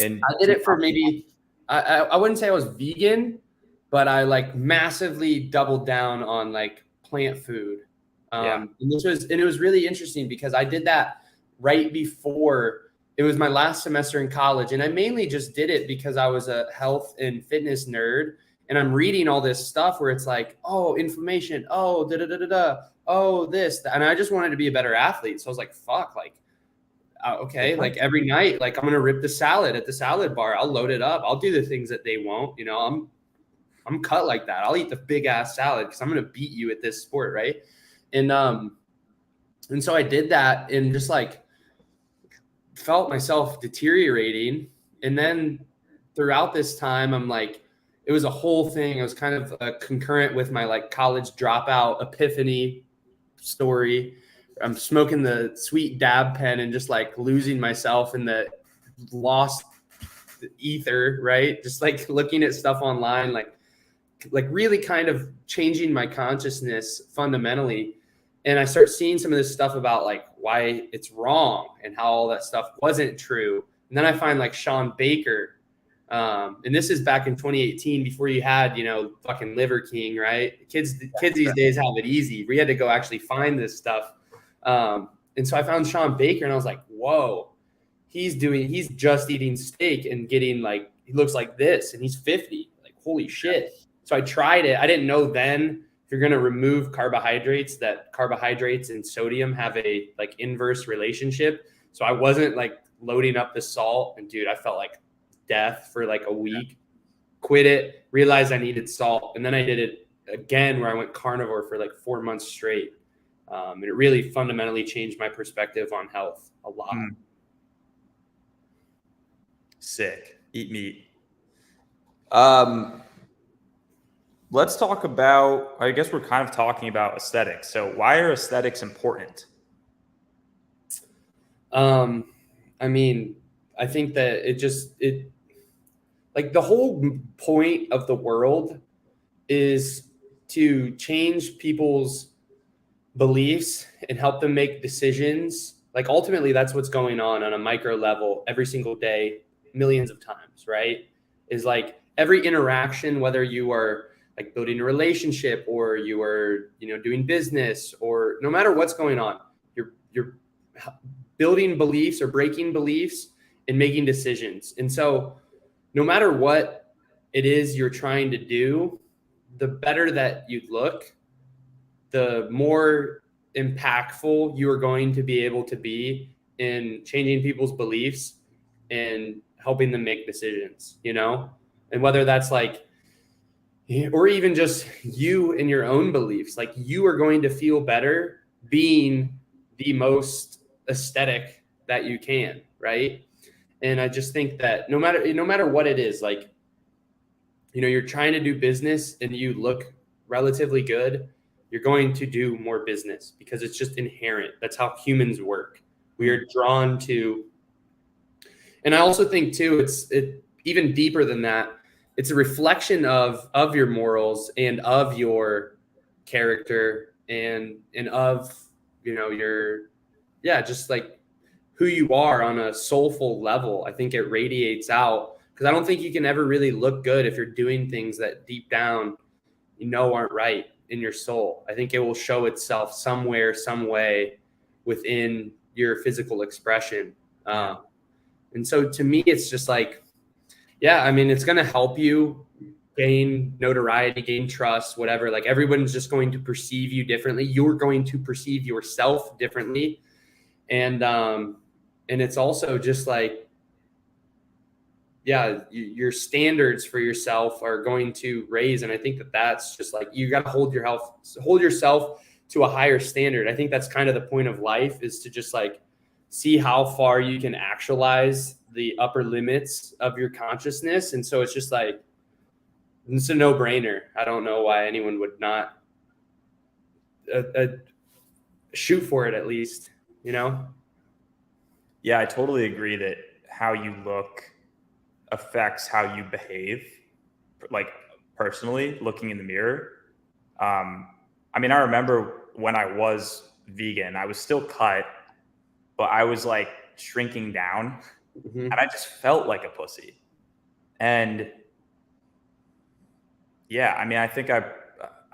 And I did it for maybe, I wouldn't say I was vegan, but I like massively doubled down on like plant food. And it was really interesting because I did that right before it was my last semester in college. And I mainly just did it because I was a health and fitness nerd. And I'm reading all this stuff where it's like, oh, inflammation, oh, oh, this. And I just wanted to be a better athlete. So I was like, fuck, like, okay, like every night, like I'm going to rip the salad at the salad bar. I'll load it up. I'll do the things that they won't, I'm cut like that. I'll eat the big ass salad because I'm going to beat you at this sport. Right. And so I did that and just like felt myself deteriorating. And then throughout this time, I'm like, it was a whole thing. It was kind of concurrent with my like college dropout epiphany story. I'm smoking the sweet dab pen and just like losing myself in the lost ether, right? Just like looking at stuff online, like really kind of changing my consciousness fundamentally. And I start seeing some of this stuff about like why it's wrong and how all that stuff wasn't true. And then I find like Sean Baker, and this is back in 2018 before you had, fucking Liver King, right? Kids these days have it easy. We had to go actually find this stuff. And so I found Sean Baker and I was like, whoa, he's just eating steak and getting like, he looks like this and he's 50, like, holy shit. So I tried it. I didn't know then if you're going to remove carbohydrates, that carbohydrates and sodium have a like inverse relationship. So I wasn't like loading up the salt, and dude, I felt like death for like a week, quit it, realized I needed salt. And then I did it again where I went carnivore for like 4 months straight. And it really fundamentally changed my perspective on health a lot. Sick. Eat meat. Let's talk about, I guess we're kind of talking about aesthetics. So why are aesthetics important? I mean, I think that it like the whole point of the world is to change people's beliefs and help them make decisions. Like ultimately that's what's going on a micro level every single day, millions of times, right? Is like every interaction, whether you are like building a relationship or you are, doing business, or no matter what's going on, you're building beliefs or breaking beliefs and making decisions. And so no matter what it is you're trying to do, the better that you look, the more impactful you are going to be able to be in changing people's beliefs and helping them make decisions, you know? And whether that's like, or even just you and your own beliefs, like you are going to feel better being the most aesthetic that you can, right? And I just think that no matter what it is, like, you know, you're trying to do business and you look relatively good, you're going to do more business because it's just inherent. That's how humans work. We are drawn to, and I also think too, it's even deeper than that. It's a reflection of your morals and of your character and of, you know, your, yeah, just like who you are on a soulful level. I think it radiates out because I don't think you can ever really look good if you're doing things that deep down you know aren't right in your soul. I think it will show itself somewhere, some way within your physical expression. And so to me, it's just like, yeah, I mean, it's going to help you gain notoriety, gain trust, whatever. Like everyone's just going to perceive you differently. You're going to perceive yourself differently. And it's also just like, yeah, your standards for yourself are going to raise. And I think that that's just like, you got to hold yourself to a higher standard. I think that's kind of the point of life, is to just like see how far you can actualize the upper limits of your consciousness. And so it's just like, it's a no-brainer. I don't know why anyone would not shoot for it, at least, you know? Yeah, I totally agree that how you look affects how you behave, like personally looking in the mirror. I mean, I remember when I was vegan, I was still cut, but I was like shrinking down, and I just felt like a pussy. And yeah, I mean, I think I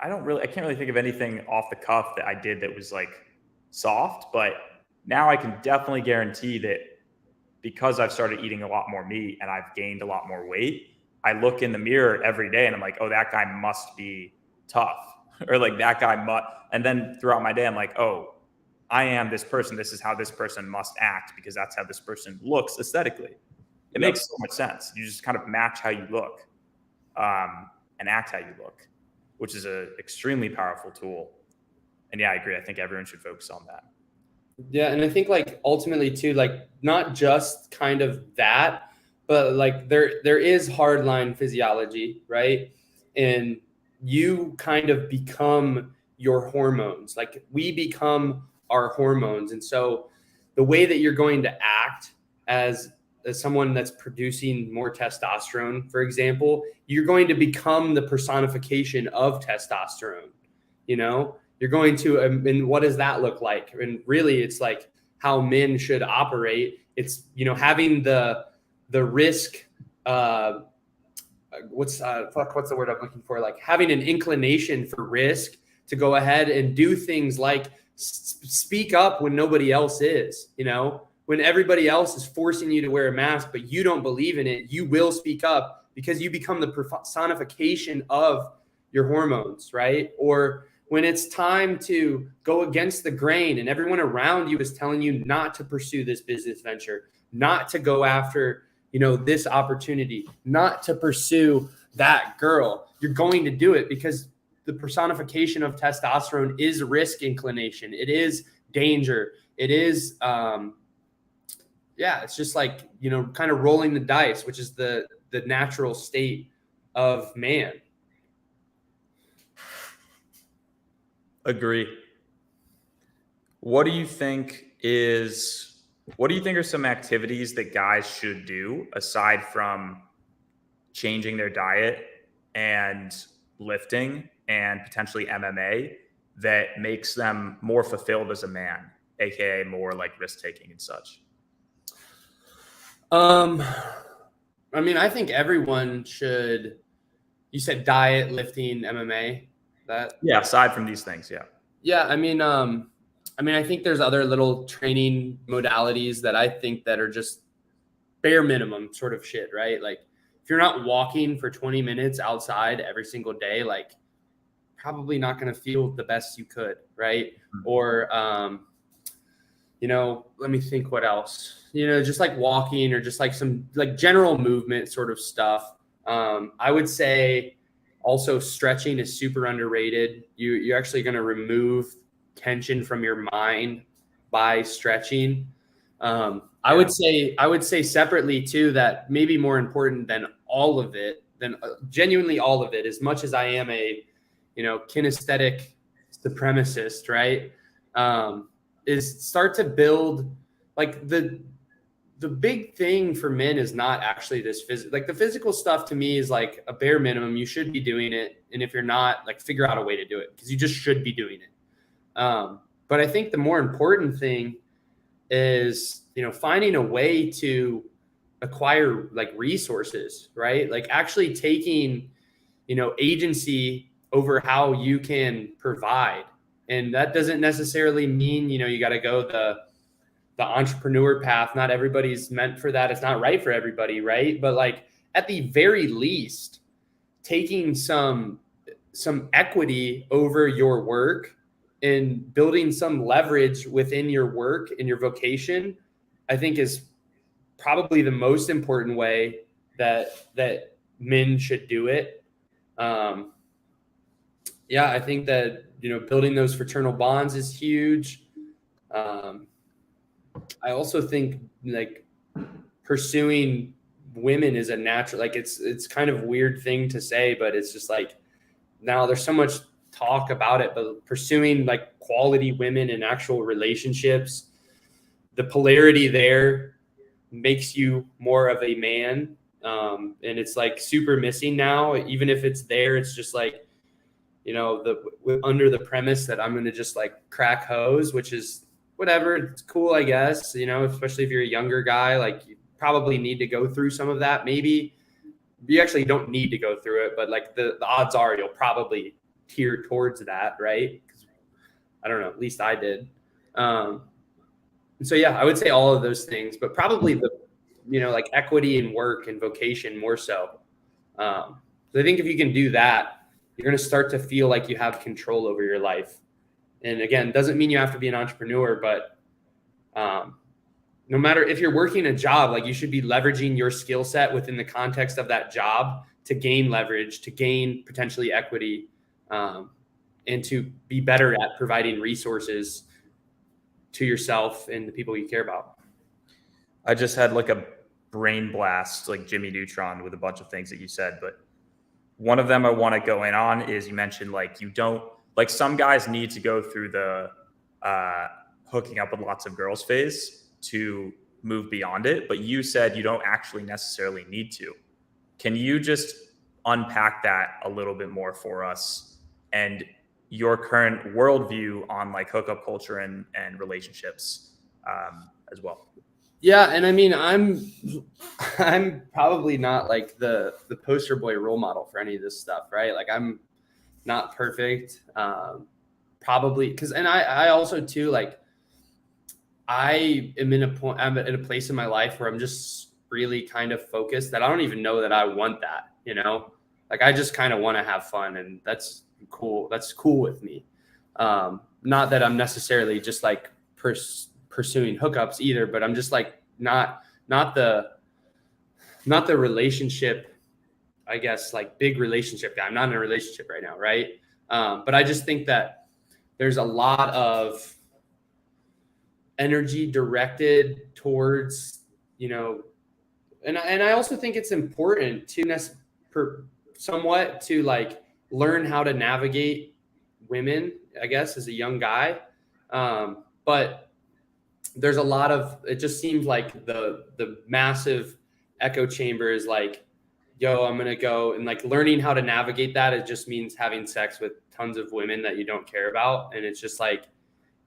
can't really think of anything off the cuff that I did that was like soft, but now I can definitely guarantee that because I've started eating a lot more meat and I've gained a lot more weight, I look in the mirror every day and I'm like, oh, that guy must be tough, or like that guy must. And then throughout my day, I'm like, oh, I am this person. This is how this person must act because that's how this person looks aesthetically. It makes so much sense. You just kind of match how you look and act how you look, which is an extremely powerful tool. And yeah, I agree. I think everyone should focus on that. Yeah, and I think like ultimately too, like not just kind of that, but like there is hardline physiology, right? And you kind of become your hormones. Like we become our hormones. And so the way that you're going to act as someone that's producing more testosterone, for example, you're going to become the personification of testosterone, you know? You're going to, and what does that look like? And really, it's like how men should operate. It's, you know, having the risk. What's the word I'm looking for? Like having an inclination for risk to go ahead and do things like speak up when nobody else is. You know, when everybody else is forcing you to wear a mask, but you don't believe in it, you will speak up because you become the personification of your hormones, right? Or when it's time to go against the grain and everyone around you is telling you not to pursue this business venture, not to go after, you know, this opportunity, not to pursue that girl, you're going to do it because the personification of testosterone is risk inclination. It is danger. It is, it's just like, you know, kind of rolling the dice, which is the natural state of man. Agree. What do you think are some activities that guys should do aside from changing their diet and lifting and potentially MMA that makes them more fulfilled as a man, aka more like risk taking and such? I mean, I think everyone should. You said diet, lifting, MMA. Aside from these things, I mean, I think there's other little training modalities that I think that are just bare minimum sort of shit, right? Like if you're not walking for 20 minutes outside every single day, like probably not going to feel the best you could, right? Mm-hmm. Or let me think what else, just like walking or just like some like general movement sort of stuff. I would say also stretching is super underrated. You're actually going to remove tension from your mind by stretching. I would say separately too, that maybe more important than all of it, than genuinely all of it, as much as I am a, kinesthetic supremacist, right? Is start to build like the big thing for men is not actually this like the physical stuff to me is like a bare minimum. You should be doing it. And if you're not, like, figure out a way to do it because you just should be doing it. But I think the more important thing is, finding a way to acquire like resources, right? Like actually taking, agency over how you can provide. And that doesn't necessarily mean, you got to go the entrepreneur path. Not everybody's meant for that. It's not right for everybody, right? But like at the very least, taking some equity over your work and building some leverage within your work and your vocation, I think is probably the most important way that men should do it. I think that, building those fraternal bonds is huge. I also think like pursuing women is a natural, like it's kind of weird thing to say, but it's just like now there's so much talk about it, but pursuing like quality women in actual relationships, the polarity there makes you more of a man. And it's like super missing now. Even if it's there, it's just like, under the premise that I'm going to just like crack hose, which is whatever. It's cool, I guess, especially if you're a younger guy, like you probably need to go through some of that. Maybe you actually don't need to go through it, but like the odds are you'll probably tear towards that, right? I don't know, at least I did. And so, yeah, I would say all of those things, but probably the, like equity in work and vocation more so. So I think if you can do that, you're going to start to feel like you have control over your life. And again, doesn't mean you have to be an entrepreneur, but no matter if you're working a job, like you should be leveraging your skill set within the context of that job to gain leverage, to gain potentially equity, and to be better at providing resources to yourself and the people you care about. I just had like a brain blast, like Jimmy Neutron, with a bunch of things that you said, but one of them I want to go in on is you mentioned like you don't, like some guys need to go through the hooking up with lots of girls phase to move beyond it, but you said you don't actually necessarily need to. Can you just unpack that a little bit more for us and your current worldview on like hookup culture and relationships as well? Yeah, and I mean, I'm probably not like the poster boy role model for any of this stuff, right? Like I'm not perfect, probably because, and I also too, like I'm at a place in my life where I'm just really kind of focused that I don't even know that I want that, like I just kind of want to have fun, and that's cool. That's cool with me. Not that I'm necessarily just like pursuing hookups either, but I'm just like not the relationship, I guess, like big relationship guy. I'm not in a relationship right now, right? But I just think that there's a lot of energy directed towards, and I also think it's important to somewhat to like learn how to navigate women, I guess, as a young guy. But there's a lot of, it just seems like the massive echo chamber is like, yo, I'm going to go, and like learning how to navigate that. It just means having sex with tons of women that you don't care about. And it's just like,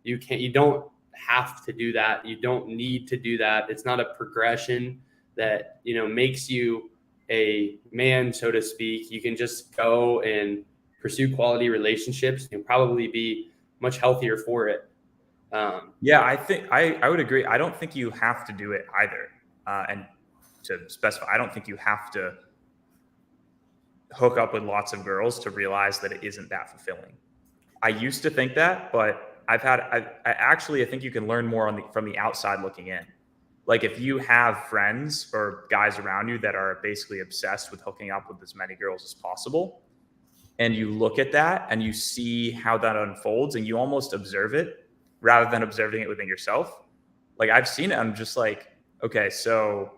you don't have to do that. You don't need to do that. It's not a progression that, makes you a man, so to speak. You can just go and pursue quality relationships and probably be much healthier for it. Yeah, I think I would agree. I don't think you have to do it either. And to specify, I don't think you have to hook up with lots of girls to realize that it isn't that fulfilling. I used to think that, but I actually, I think you can learn more from the outside looking in. Like if you have friends or guys around you that are basically obsessed with hooking up with as many girls as possible, and you look at that and you see how that unfolds and you almost observe it rather than observing it within yourself. Like I've seen it. I'm just like, okay, so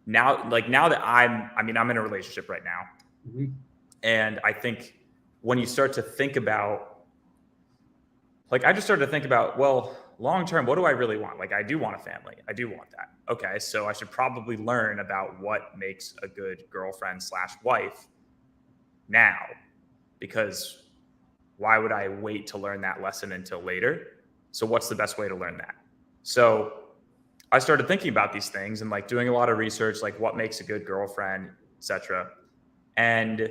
now that I'm in a relationship right now. Mm-hmm. And I think when you start to think about, like, I just started to think about, well, long-term, what do I really want? Like, I do want a family. I do want that. Okay. So I should probably learn about what makes a good girlfriend / wife now, because why would I wait to learn that lesson until later? So what's the best way to learn that? So I started thinking about these things and like doing a lot of research, like what makes a good girlfriend, etc. And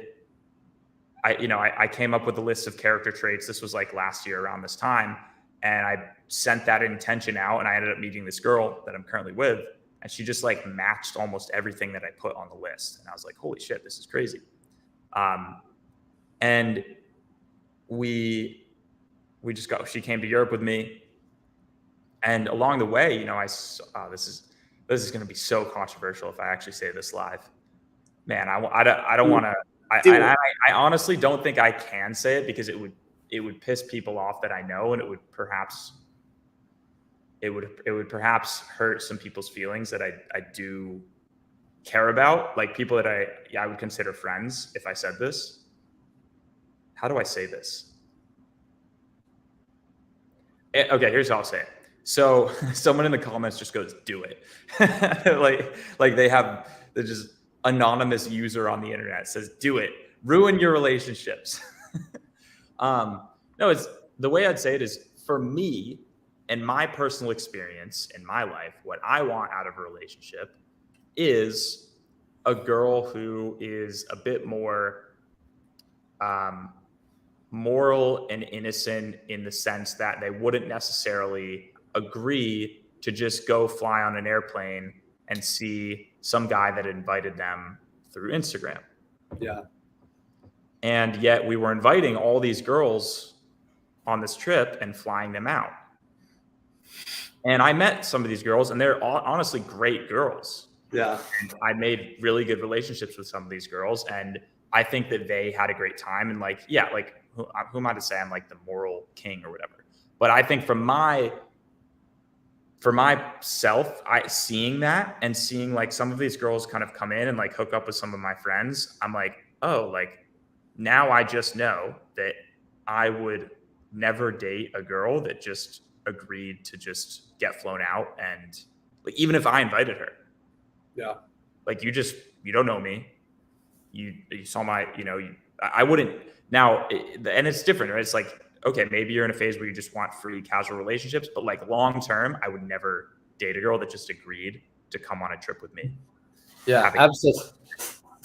I came up with a list of character traits. This was like last year around this time. And I sent that intention out and I ended up meeting this girl that I'm currently with. And she just like matched almost everything that I put on the list. And I was like, holy shit, this is crazy. And she came to Europe with me. And along the way, this is going to be so controversial if I actually say this live. Man, I don't want to. I honestly don't think I can say it because it would piss people off that I know, and it would perhaps hurt some people's feelings that I do care about, like people that I would consider friends if I said this. How do I say this? Okay, here's how I'll say it. So someone in the comments just goes, "Do it." like they're just anonymous user on the internet says, "Do it. Ruin your relationships." No, it's the way I'd say it is, for me and my personal experience in my life, what I want out of a relationship is a girl who is a bit more moral and innocent, in the sense that they wouldn't necessarily agree to just go fly on an airplane and see some guy that invited them through Instagram. Yeah. And yet we were inviting all these girls on this trip and flying them out. And I met some of these girls, and they're honestly great girls. Yeah. And I made really good relationships with some of these girls, and I think that they had a great time. And who am I to say I'm like the moral king or whatever? But I think for myself, seeing that and seeing like some of these girls kind of come in and like hook up with some of my friends, I'm like, oh, like now I just know that I would never date a girl that just agreed to just get flown out. And like, even if I invited her, yeah, like you don't know me. You saw my, I wouldn't now, and it's different, right? It's like, okay, maybe you're in a phase where you just want free casual relationships, but like long term, I would never date a girl that just agreed to come on a trip with me. Yeah,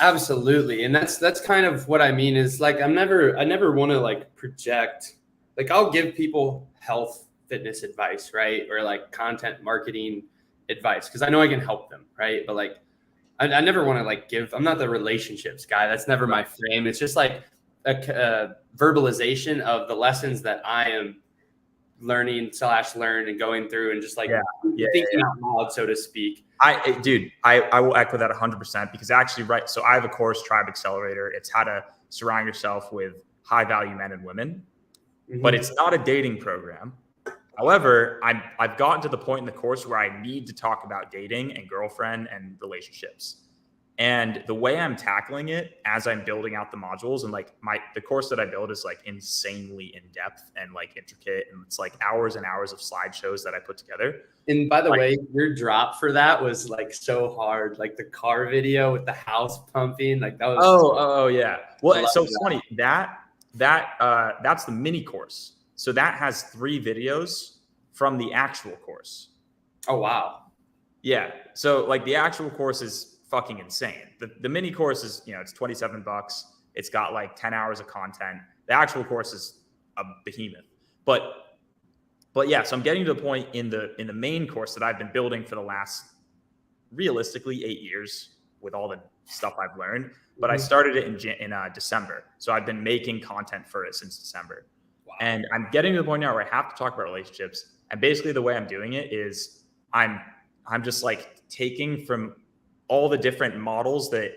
absolutely. And that's kind of what I mean is like, I never want to like project, like I'll give people health, fitness advice, right? Or like content marketing advice, because I know I can help them, right? But like, I never want to like I'm not the relationships guy. That's never my frame. It's just like a verbalization of the lessons that I am learn and going through, and just like thinking out loud, so to speak. I will echo that 100%, because actually, right. So I have a course, Tribe Accelerator. It's how to surround yourself with high value men and women, but it's not a dating program. However, I've gotten to the point in the course where I need to talk about dating and girlfriend and relationships. And the way I'm tackling it as I'm building out the modules, and like the course that I build is like insanely in depth and like intricate, and it's like hours and hours of slideshows that I put together. And by the way, your drop for that was like so hard, like the car video with the house pumping, like that was. Oh yeah. Well, so it's funny that's the mini course. So that has 3 videos from the actual course. Oh wow. Yeah. So like the actual course is fucking insane. The mini course is, it's $27. It's got like 10 hours of content. The actual course is a behemoth. But yeah, so I'm getting to the point in the main course that I've been building for the last realistically 8 years with all the stuff I've learned. But I started it in December. So I've been making content for it since December. Wow. And I'm getting to the point now where I have to talk about relationships. And basically the way I'm doing it is I'm just like taking from all the different models that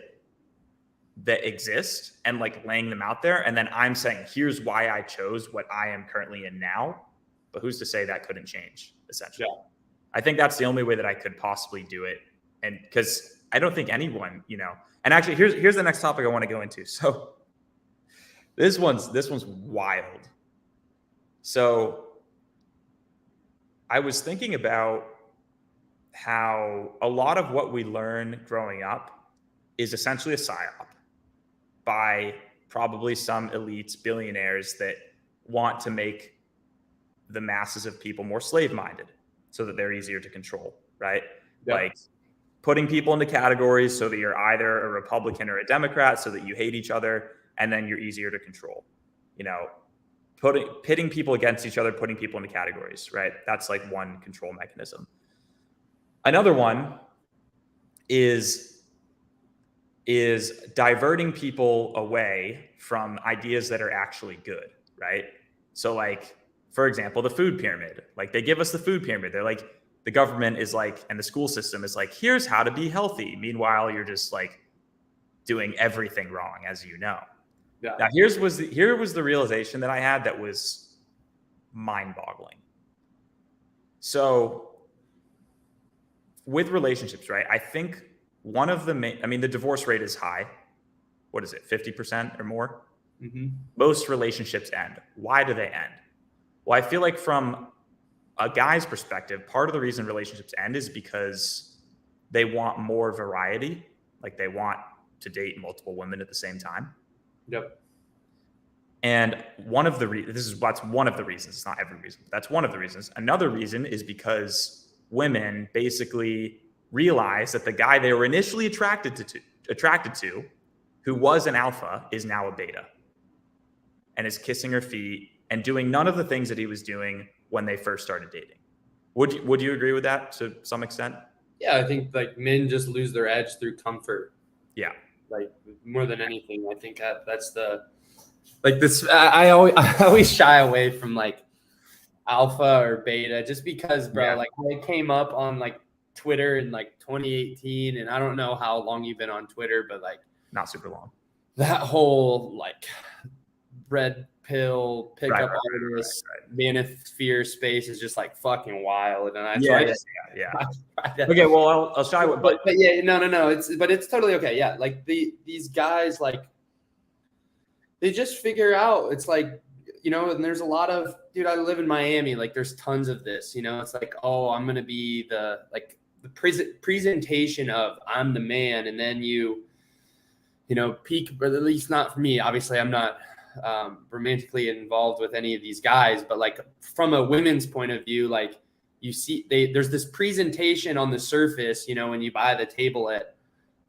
exist and like laying them out there. And then I'm saying, here's why I chose what I am currently in now. But who's to say that couldn't change, essentially? Yeah. I think that's the only way that I could possibly do it. And because I don't think anyone, and actually here's the next topic I want to go into. So this one's wild. So I was thinking about how a lot of what we learn growing up is essentially a psyop by probably some elites, billionaires that want to make the masses of people more slave-minded so that they're easier to control, right? Yep. Like putting people into categories so that you're either a Republican or a Democrat so that you hate each other, and then you're easier to control. Pitting people against each other, putting people into categories, right? That's like one control mechanism. Another one is diverting people away from ideas that are actually good, right? So like, for example, the food pyramid, like they give us the food pyramid. They're like, the government is like, and the school system is like, here's how to be healthy. Meanwhile, you're just like doing everything wrong, as you know. Yeah. Now, here was the realization that I had that was mind-boggling. So with relationships, right? I think one of the main, the divorce rate is high. What is it, 50% or more? Mm-hmm. Most relationships end. Why do they end? Well, I feel like from a guy's perspective, part of the reason relationships end is because they want more variety. Like they want to date multiple women at the same time. Yep. And that's one of the reasons. It's not every reason. That's one of the reasons. Another reason is because women basically realize that the guy they were initially attracted to, who was an alpha, is now a beta and is kissing her feet and doing none of the things that he was doing when they first started dating. Would you agree with that to some extent? Yeah, I think like men just lose their edge through comfort. Yeah. Like more than anything, I think that's the like this. I always shy away from like alpha or beta just because, bro. Yeah. Like I came up on like Twitter in like 2018, and I don't know how long you've been on Twitter, but like not super long. That whole like red pill pickup artist manosphere space is just like fucking wild, and Okay, well I'll shy away, but yeah, no, it's totally okay. Yeah, like these guys like they just figure out it's like. And there's a lot of, dude, I live in Miami. Like there's tons of this, it's like, oh, I'm going to be the presentation of I'm the man. And then you peak, but at least not for me. Obviously I'm not romantically involved with any of these guys, but like from a women's point of view, like you see there's this presentation on the surface, when you buy the table at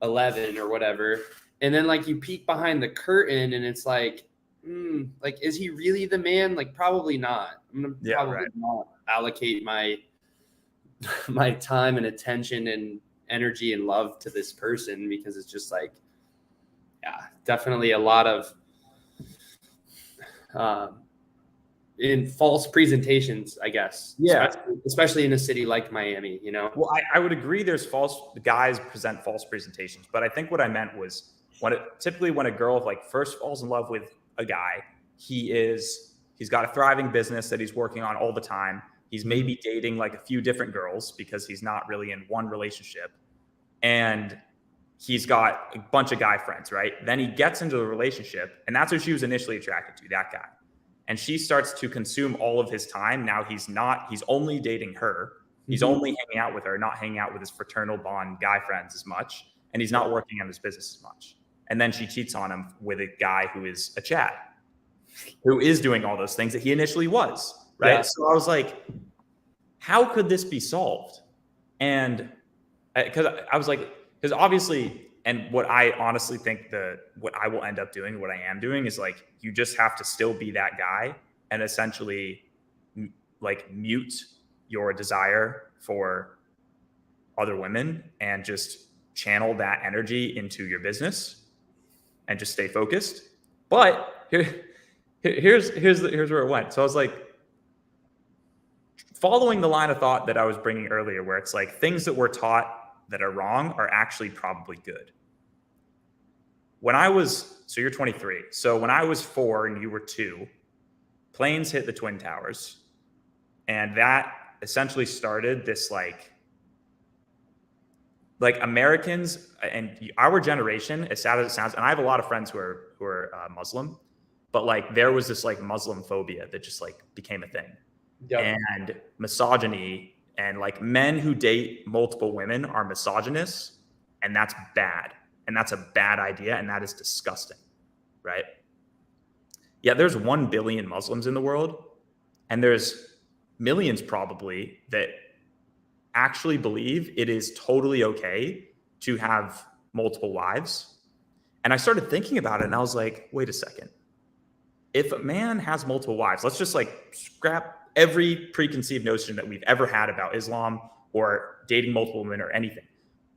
11 or whatever. And then like you peek behind the curtain and it's like, like, is he really the man? Like, probably not. I'm going to probably not allocate my time and attention and energy and love to this person because it's just like, yeah, definitely a lot of in false presentations, I guess. Yeah. Especially in a city like Miami, Well, I would agree there's guys present false presentations, but I think what I meant was typically when a girl like first falls in love with a guy, he's got a thriving business that he's working on all the time. He's maybe dating like a few different girls because he's not really in one relationship. And he's got a bunch of guy friends, right? Then he gets into a relationship, and that's who she was initially attracted to, that guy. And she starts to consume all of his time. Now he's only dating her. He's only hanging out with her, not hanging out with his fraternal bond guy friends as much. And he's not working on his business as much. And then she cheats on him with a guy who is a Chad, who is doing all those things that he initially was, right? Yeah. So I was like, how could this be solved? And because obviously, and what I honestly think what I will end up doing, what I am doing is like, you just have to still be that guy and essentially like mute your desire for other women and just channel that energy into your business and just stay focused. But here's where it went. So I was like, following the line of thought that I was bringing earlier, where it's like things that we're taught that are wrong are actually probably good. So you're 23. So when I was 4 and you were 2, planes hit the Twin Towers. And that essentially started this like Americans and our generation, as sad as it sounds, and I have a lot of friends who are Muslim, but like there was this like Muslim phobia that just like became a thing. Yep. And misogyny, and like men who date multiple women are misogynists, and that's bad. And that's a bad idea, and that is disgusting, right? Yeah, there's 1 billion Muslims in the world, and there's millions probably that actually believe it is totally okay to have multiple wives. And I started thinking about it, and I was like, wait a second. If a man has multiple wives, let's just like scrap every preconceived notion that we've ever had about Islam or dating multiple women or anything.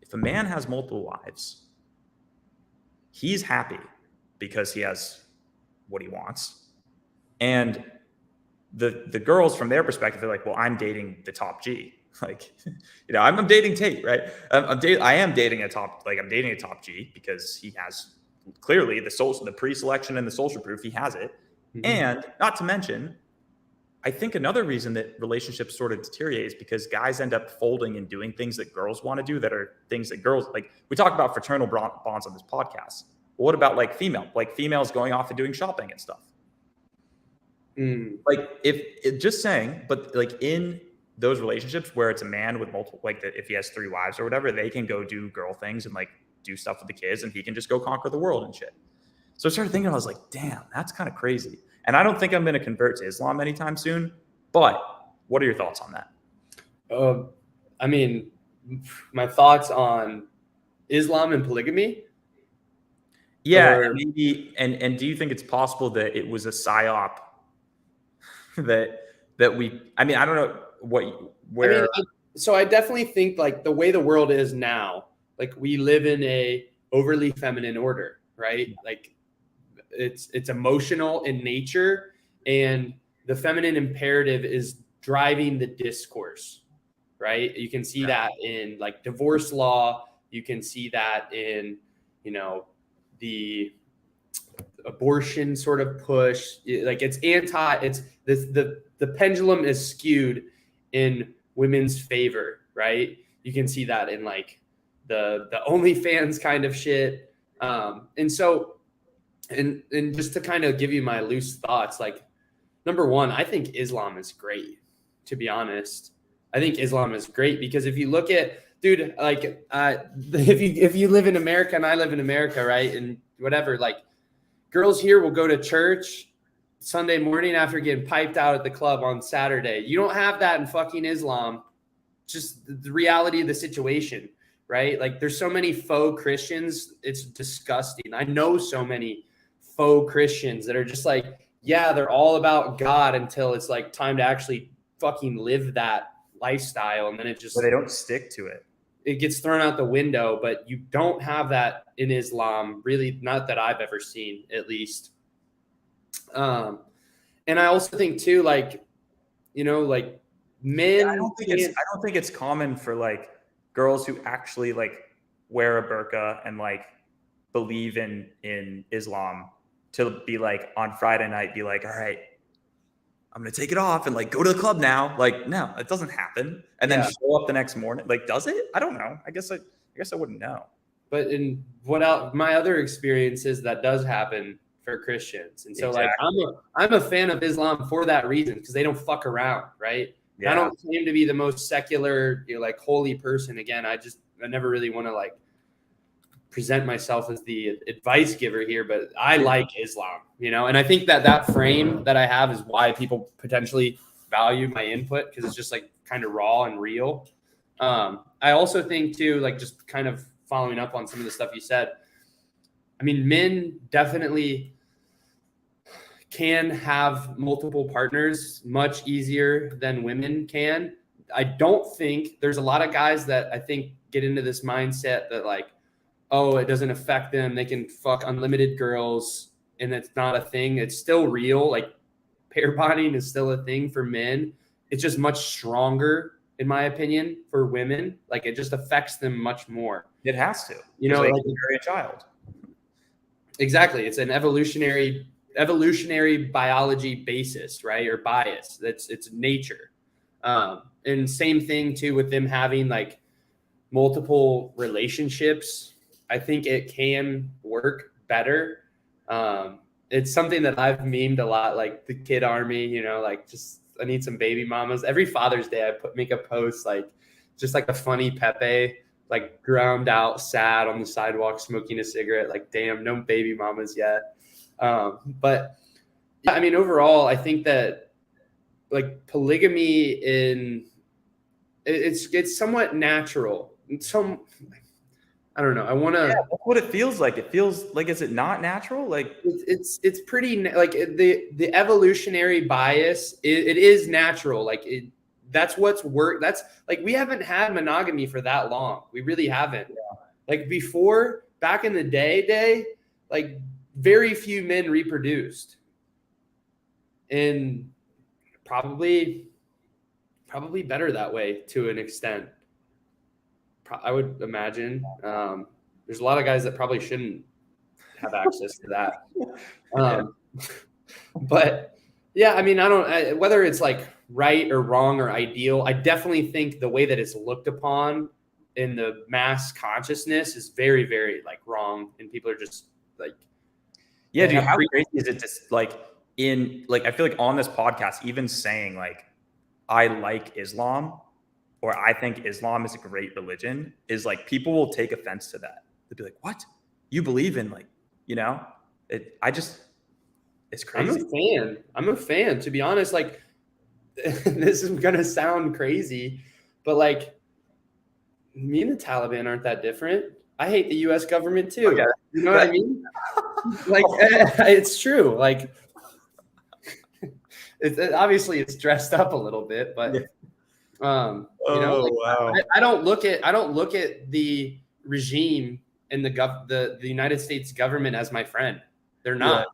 If a man has multiple wives, he's happy because he has what he wants. And the girls from their perspective, they're like, well, I'm dating the top G. Like, I'm dating Tate, right? I am dating a top G because he has clearly the pre-selection and the social proof. He has it. Mm-hmm. And not to mention, I think another reason that relationships sort of deteriorate is because guys end up folding and doing things that girls want to do that are things that girls like. We talk about fraternal bonds on this podcast. But what about like females going off and doing shopping and stuff? Like just saying, but like in those relationships where it's a man with multiple, like that if he has 3 wives or whatever, they can go do girl things and like do stuff with the kids, and he can just go conquer the world and shit. So I started thinking, I was like, damn, that's kind of crazy. And I don't think I'm going to convert to Islam anytime soon. But what are your thoughts on that? I mean, my thoughts on Islam and polygamy. Yeah, maybe. And do you think it's possible that it was a psyop that we? I mean, I don't know where. So I definitely think like the way the world is now, like we live in a overly feminine order, right? Like it's emotional in nature, and the feminine imperative is driving the discourse, right? You can see that in like divorce law. You can see that in, the abortion sort of push. Like the pendulum is skewed in women's favor, right? You can see that in like the OnlyFans kind of shit. And so, and just to kind of give you my loose thoughts, like number one, I think Islam is great, to be honest. I think Islam is great because if you look at, dude, like if you live in America and I live in America, right? And whatever, like girls here will go to church Sunday morning after getting piped out at the club on Saturday. You don't have that in fucking Islam. Just the reality of the situation, right? Like there's so many faux Christians. It's disgusting. I know so many faux Christians that are just like, yeah, they're all about God until it's like time to actually fucking live that lifestyle. And then it just, but they don't stick to it. It gets thrown out the window, but you don't have that in Islam, really, not that I've ever seen, at least. And I also think too, like, like men. Yeah, I don't think it's common for like girls who actually like wear a burqa and like believe in Islam to be like on Friday night, be like, all right, I'm going to take it off and like go to the club now. Like, no, it doesn't happen. And then show up the next morning. Like, does it? I don't know. I guess I wouldn't know. But in my other experiences, that does happen for Christians. And so like, I'm a fan of Islam for that reason, because they don't fuck around. Right. Yeah. I don't claim to be the most secular, like holy person. Again, I never really want to like present myself as the advice giver here, but I like Islam, and I think that frame that I have is why people potentially value my input, because it's just like kind of raw and real. I also think too, like just kind of following up on some of the stuff you said, I mean, men definitely can have multiple partners much easier than women can. I don't think there's a lot of guys that I think get into this mindset that like, oh, it doesn't affect them. They can fuck unlimited girls. and it's not a thing. It's still real. Like pair bonding is still a thing for men. It's just much stronger, in my opinion, for women. Like it just affects them much more. It has to. You know, like like carry a child. Exactly. It's an evolutionary biology basis, right? Or bias. It's nature. And same thing too with them having like multiple relationships. I think it can work better. It's something that I've memed a lot, like the kid army, you know, like just I need some baby mamas. Every Father's Day I make a post like just like a funny Pepe, like ground out, sad on the sidewalk, smoking a cigarette, like damn, no baby mamas yet. But yeah, I mean, overall, I think that like polygamy it's somewhat natural. Some I don't know. I want to. Yeah, that's what it feels like. It feels like, is it not natural? Like it's pretty like the evolutionary bias. It is natural. Like that's what's work. That's like we haven't had monogamy for that long. We really haven't. Yeah. Like before, back in the day, like very few men reproduced, and probably better that way to an extent. I would imagine. There's a lot of guys that probably shouldn't have access to that. But yeah, I mean, whether it's like right or wrong or ideal, I definitely think the way that it's looked upon in the mass consciousness is very, very like wrong. And people are just like, yeah, dude, how crazy is it just like I feel like on this podcast, even saying like, I like Islam, or I think Islam is a great religion, is like people will take offense to that. They'll be like, what? You believe in like, you know, it's crazy. I'm a fan, to be honest. Like, this is going to sound crazy, but like me and the Taliban aren't that different. I hate the US government too. Okay. You know what I mean? Like, it's true. Like, obviously it's dressed up a little bit, but yeah. You know, like, wow. I don't look at the regime and the United States government as my friend. They're not.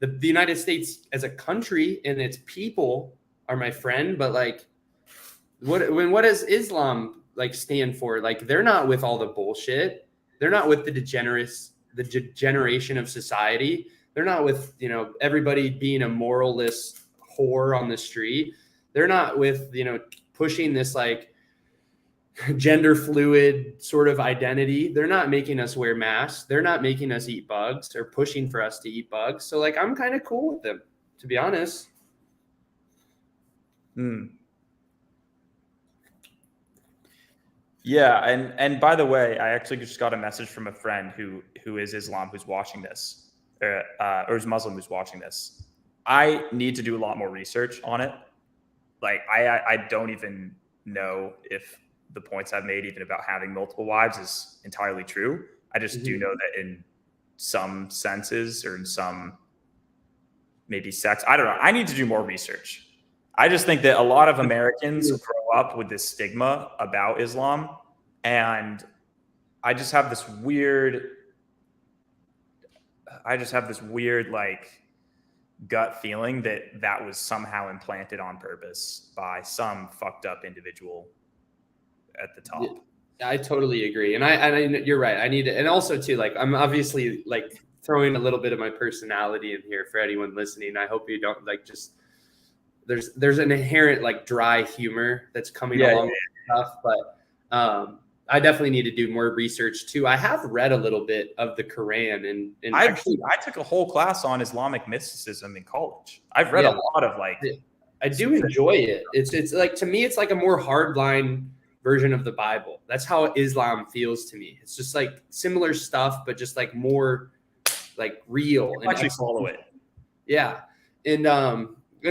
Yeah. The United States as a country and its people are my friend, but like, what does Islam like stand for? Like, they're not with all the bullshit. They're not with the degeneration of society. They're not with, you know, everybody being a moralist whore on the street. They're not with, you know, pushing this like gender fluid sort of identity. They're not making us wear masks. They're not making us eat bugs or pushing for us to eat bugs. So like, I'm kind of cool with them, to be honest. Yeah. And by the way, I actually just got a message from a friend who is Islam, who's watching this, or is Muslim, who's watching this. I need to do a lot more research on it. Like, I don't even know if the points I've made, even about having multiple wives, is entirely true. I just do know that in some senses, or in some maybe sects, I don't know. I need to do more research. I just think that a lot of Americans grow up with this stigma about Islam. And I just have this weird like gut feeling that was somehow implanted on purpose by some fucked up individual at the top. Yeah, I totally agree. And I you're right. I need to, and also too, like, I'm obviously like throwing a little bit of my personality in here for anyone listening. I hope you don't like just, there's an inherent like dry humor that's coming along with stuff, but I definitely need to do more research too. I have read a little bit of the Quran, and I took a whole class on Islamic mysticism in college. I've read a lot of like. I do enjoy it. It's like, to me, it's like a more hardline version of the Bible. That's how Islam feels to me. It's just like similar stuff, but just like more like real. And actually follow it. Yeah, and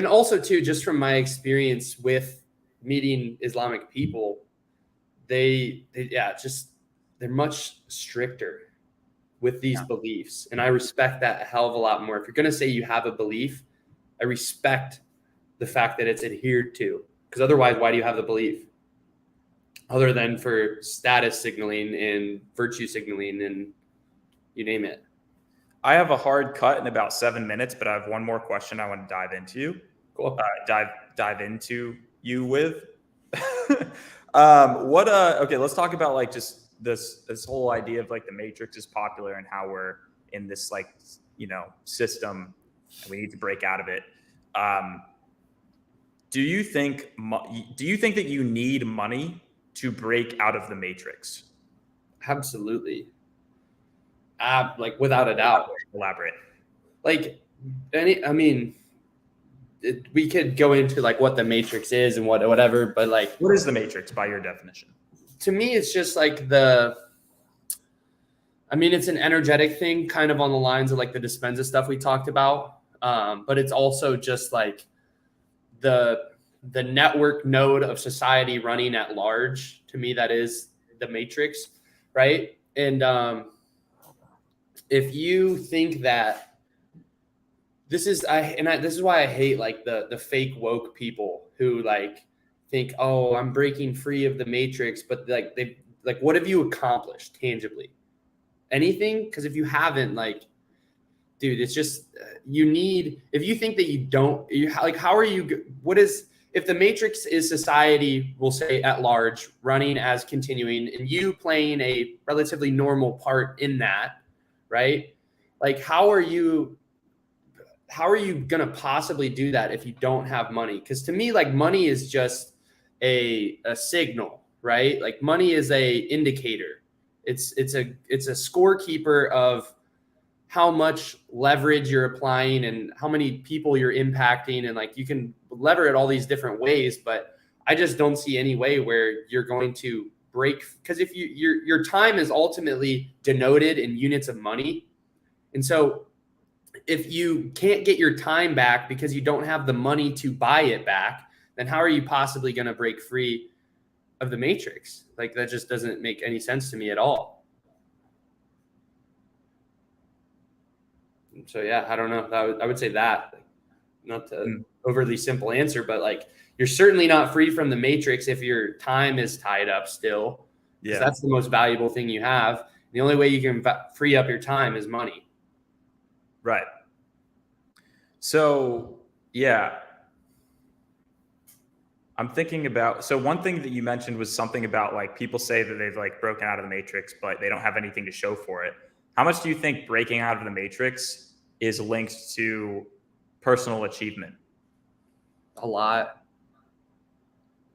also too, just from my experience with meeting Islamic people, they're much stricter with these beliefs. And I respect that a hell of a lot more. If you're going to say you have a belief, I respect the fact that it's adhered to, because otherwise, why do you have the belief? Other than for status signaling and virtue signaling and you name it. I have a hard cut in about 7 minutes, but I have one more question I want to dive into. Cool. Dive into you with. Okay, let's talk about like just this whole idea of like the Matrix is popular and how we're in this like, system and we need to break out of it. Do you think that you need money to break out of the Matrix? Absolutely. Like without a doubt. Elaborate. Like we could go into like what the Matrix is and whatever, but like, what is the Matrix by your definition? To me, it's just like it's an energetic thing, kind of on the lines of like the Dispenza stuff we talked about. But it's also just like the network node of society running at large. To me, that is the Matrix, right? And if you think that this is why I hate like the fake woke people who like think, oh, I'm breaking free of the Matrix, but like what have you accomplished tangibly? Anything? Because if you haven't, like, dude, it's just if you think that if the Matrix is society, we'll say at large, running as continuing, and you playing a relatively normal part in that, right? Like, how are you gonna possibly do that if you don't have money? Because to me, like, money is just a signal, right? Like, money is a indicator. It's a scorekeeper of how much leverage you're applying and how many people you're impacting, and like you can lever it all these different ways. But I just don't see any way where you're going to break, because if your time is ultimately denoted in units of money, and so if you can't get your time back because you don't have the money to buy it back, then how are you possibly going to break free of the Matrix? Like, that just doesn't make any sense to me at all. So yeah, I don't know. I would say that, not the overly simple answer, but like, you're certainly not free from the Matrix if your time is tied up still. Yeah, that's the most valuable thing you have. The only way you can free up your time is money. Right. So yeah, I'm thinking about, so one thing that you mentioned was something about like people say that they've like broken out of the Matrix, but they don't have anything to show for it. How much do you think breaking out of the Matrix is linked to personal achievement? A lot.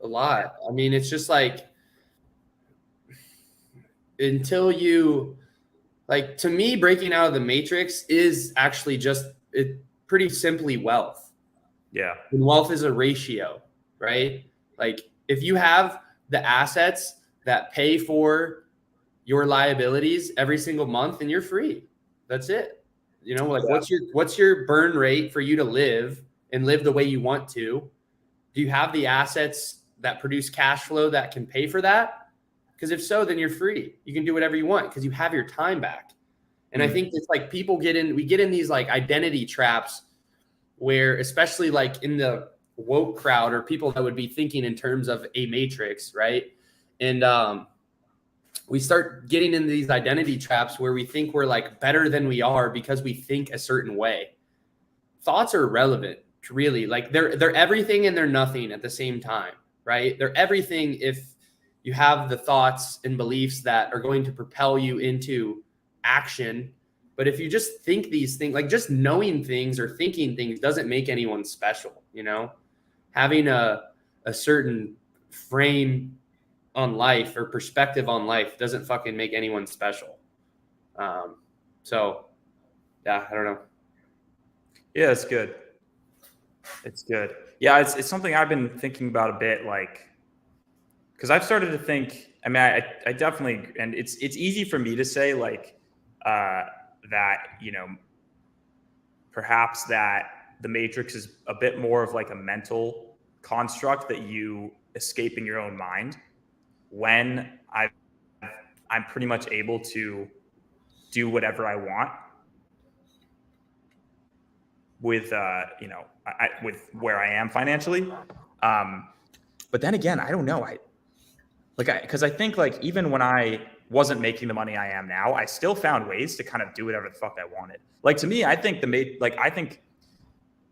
I mean, it's just like, until you, like, to me, breaking out of the Matrix is actually just pretty simply wealth. Yeah. And wealth is a ratio, right? Like, if you have the assets that pay for your liabilities every single month, then you're free. That's it. Like, what's your burn rate for you to live and live the way you want to? Do you have the assets that produce cash flow that can pay for that? Because if so, then you're free. You can do whatever you want because you have your time back. And I think it's like we get in these like identity traps where, especially like in the woke crowd or people that would be thinking in terms of a Matrix, right? And we start getting into these identity traps where we think we're like better than we are because we think a certain way. Thoughts are irrelevant, really. Like, they're everything and they're nothing at the same time, right? They're everything if you have the thoughts and beliefs that are going to propel you into action. But if you just think these things, like, just knowing things or thinking things doesn't make anyone special. Having a certain frame on life or perspective on life doesn't fucking make anyone special. So yeah, I don't know. Yeah, it's good. It's good. Yeah, it's something I've been thinking about a bit, like, because I've started to think, I mean, I definitely, and it's easy for me to say like that, perhaps that the Matrix is a bit more of like a mental construct that you escape in your own mind, when I'm pretty much able to do whatever I want with with where I am financially. But then again, I don't know. because I think like even when I wasn't making the money I am now, I still found ways to kind of do whatever the fuck I wanted. Like to me, I think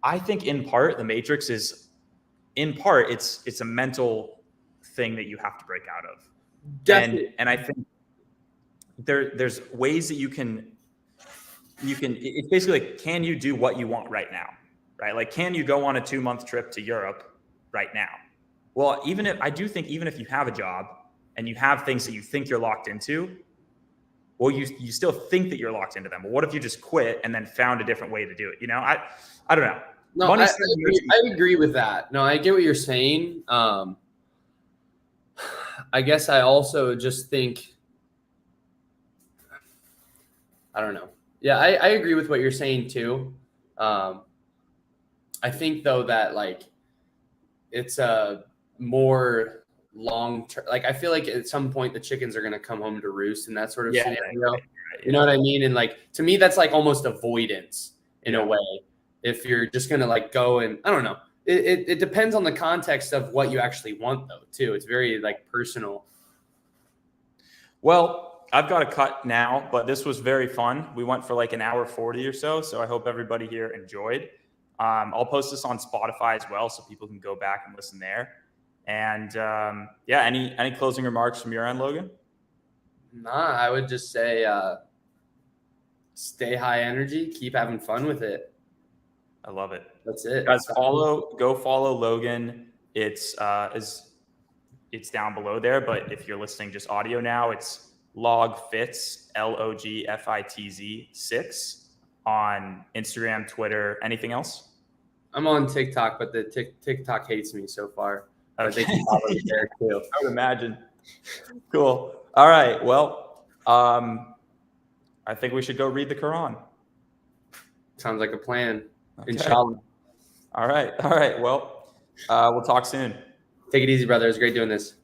I think in part the Matrix is in part it's a mental thing that you have to break out of. Definitely. And I think there's ways that you can it's basically like, can you do what you want right now? Right? Like, can you go on a 2-month trip to Europe right now? Well, even if you have a job and you have things that you think you're locked into, well, you still think that you're locked into them. But what if you just quit and then found a different way to do it? You know, I don't know. No, I agree with that. No, I get what you're saying. I guess I also just think, I don't know. Yeah, I agree with what you're saying too. I think though that like it's a more long term. Like I feel like at some point the chickens are gonna come home to roost in that sort of scenario. Right. You know what I mean? And like to me, that's like almost avoidance in a way. If you're just gonna like go and I don't know. It depends on the context of what you actually want though too. It's very like personal. Well, I've got to cut now, but this was very fun. We went for like an hour 40 or so. So I hope everybody here enjoyed. I'll post this on Spotify as well, so people can go back and listen there. And yeah, any closing remarks from your end, Logan? Nah, I would just say stay high energy, keep having fun with it. I love it. That's it. Guys, go follow Logan. It's down below there, but if you're listening just audio now, it's Log Fitz, LOGFITZ 6 on Instagram, Twitter. Anything else? I'm on TikTok, but the TikTok hates me so far. Okay. They can follow me there too. I would imagine. Cool. All right. Well, I think we should go read the Quran. Sounds like a plan. Okay. Inshallah. All right. Well, we'll talk soon. Take it easy, brother. It was great doing this.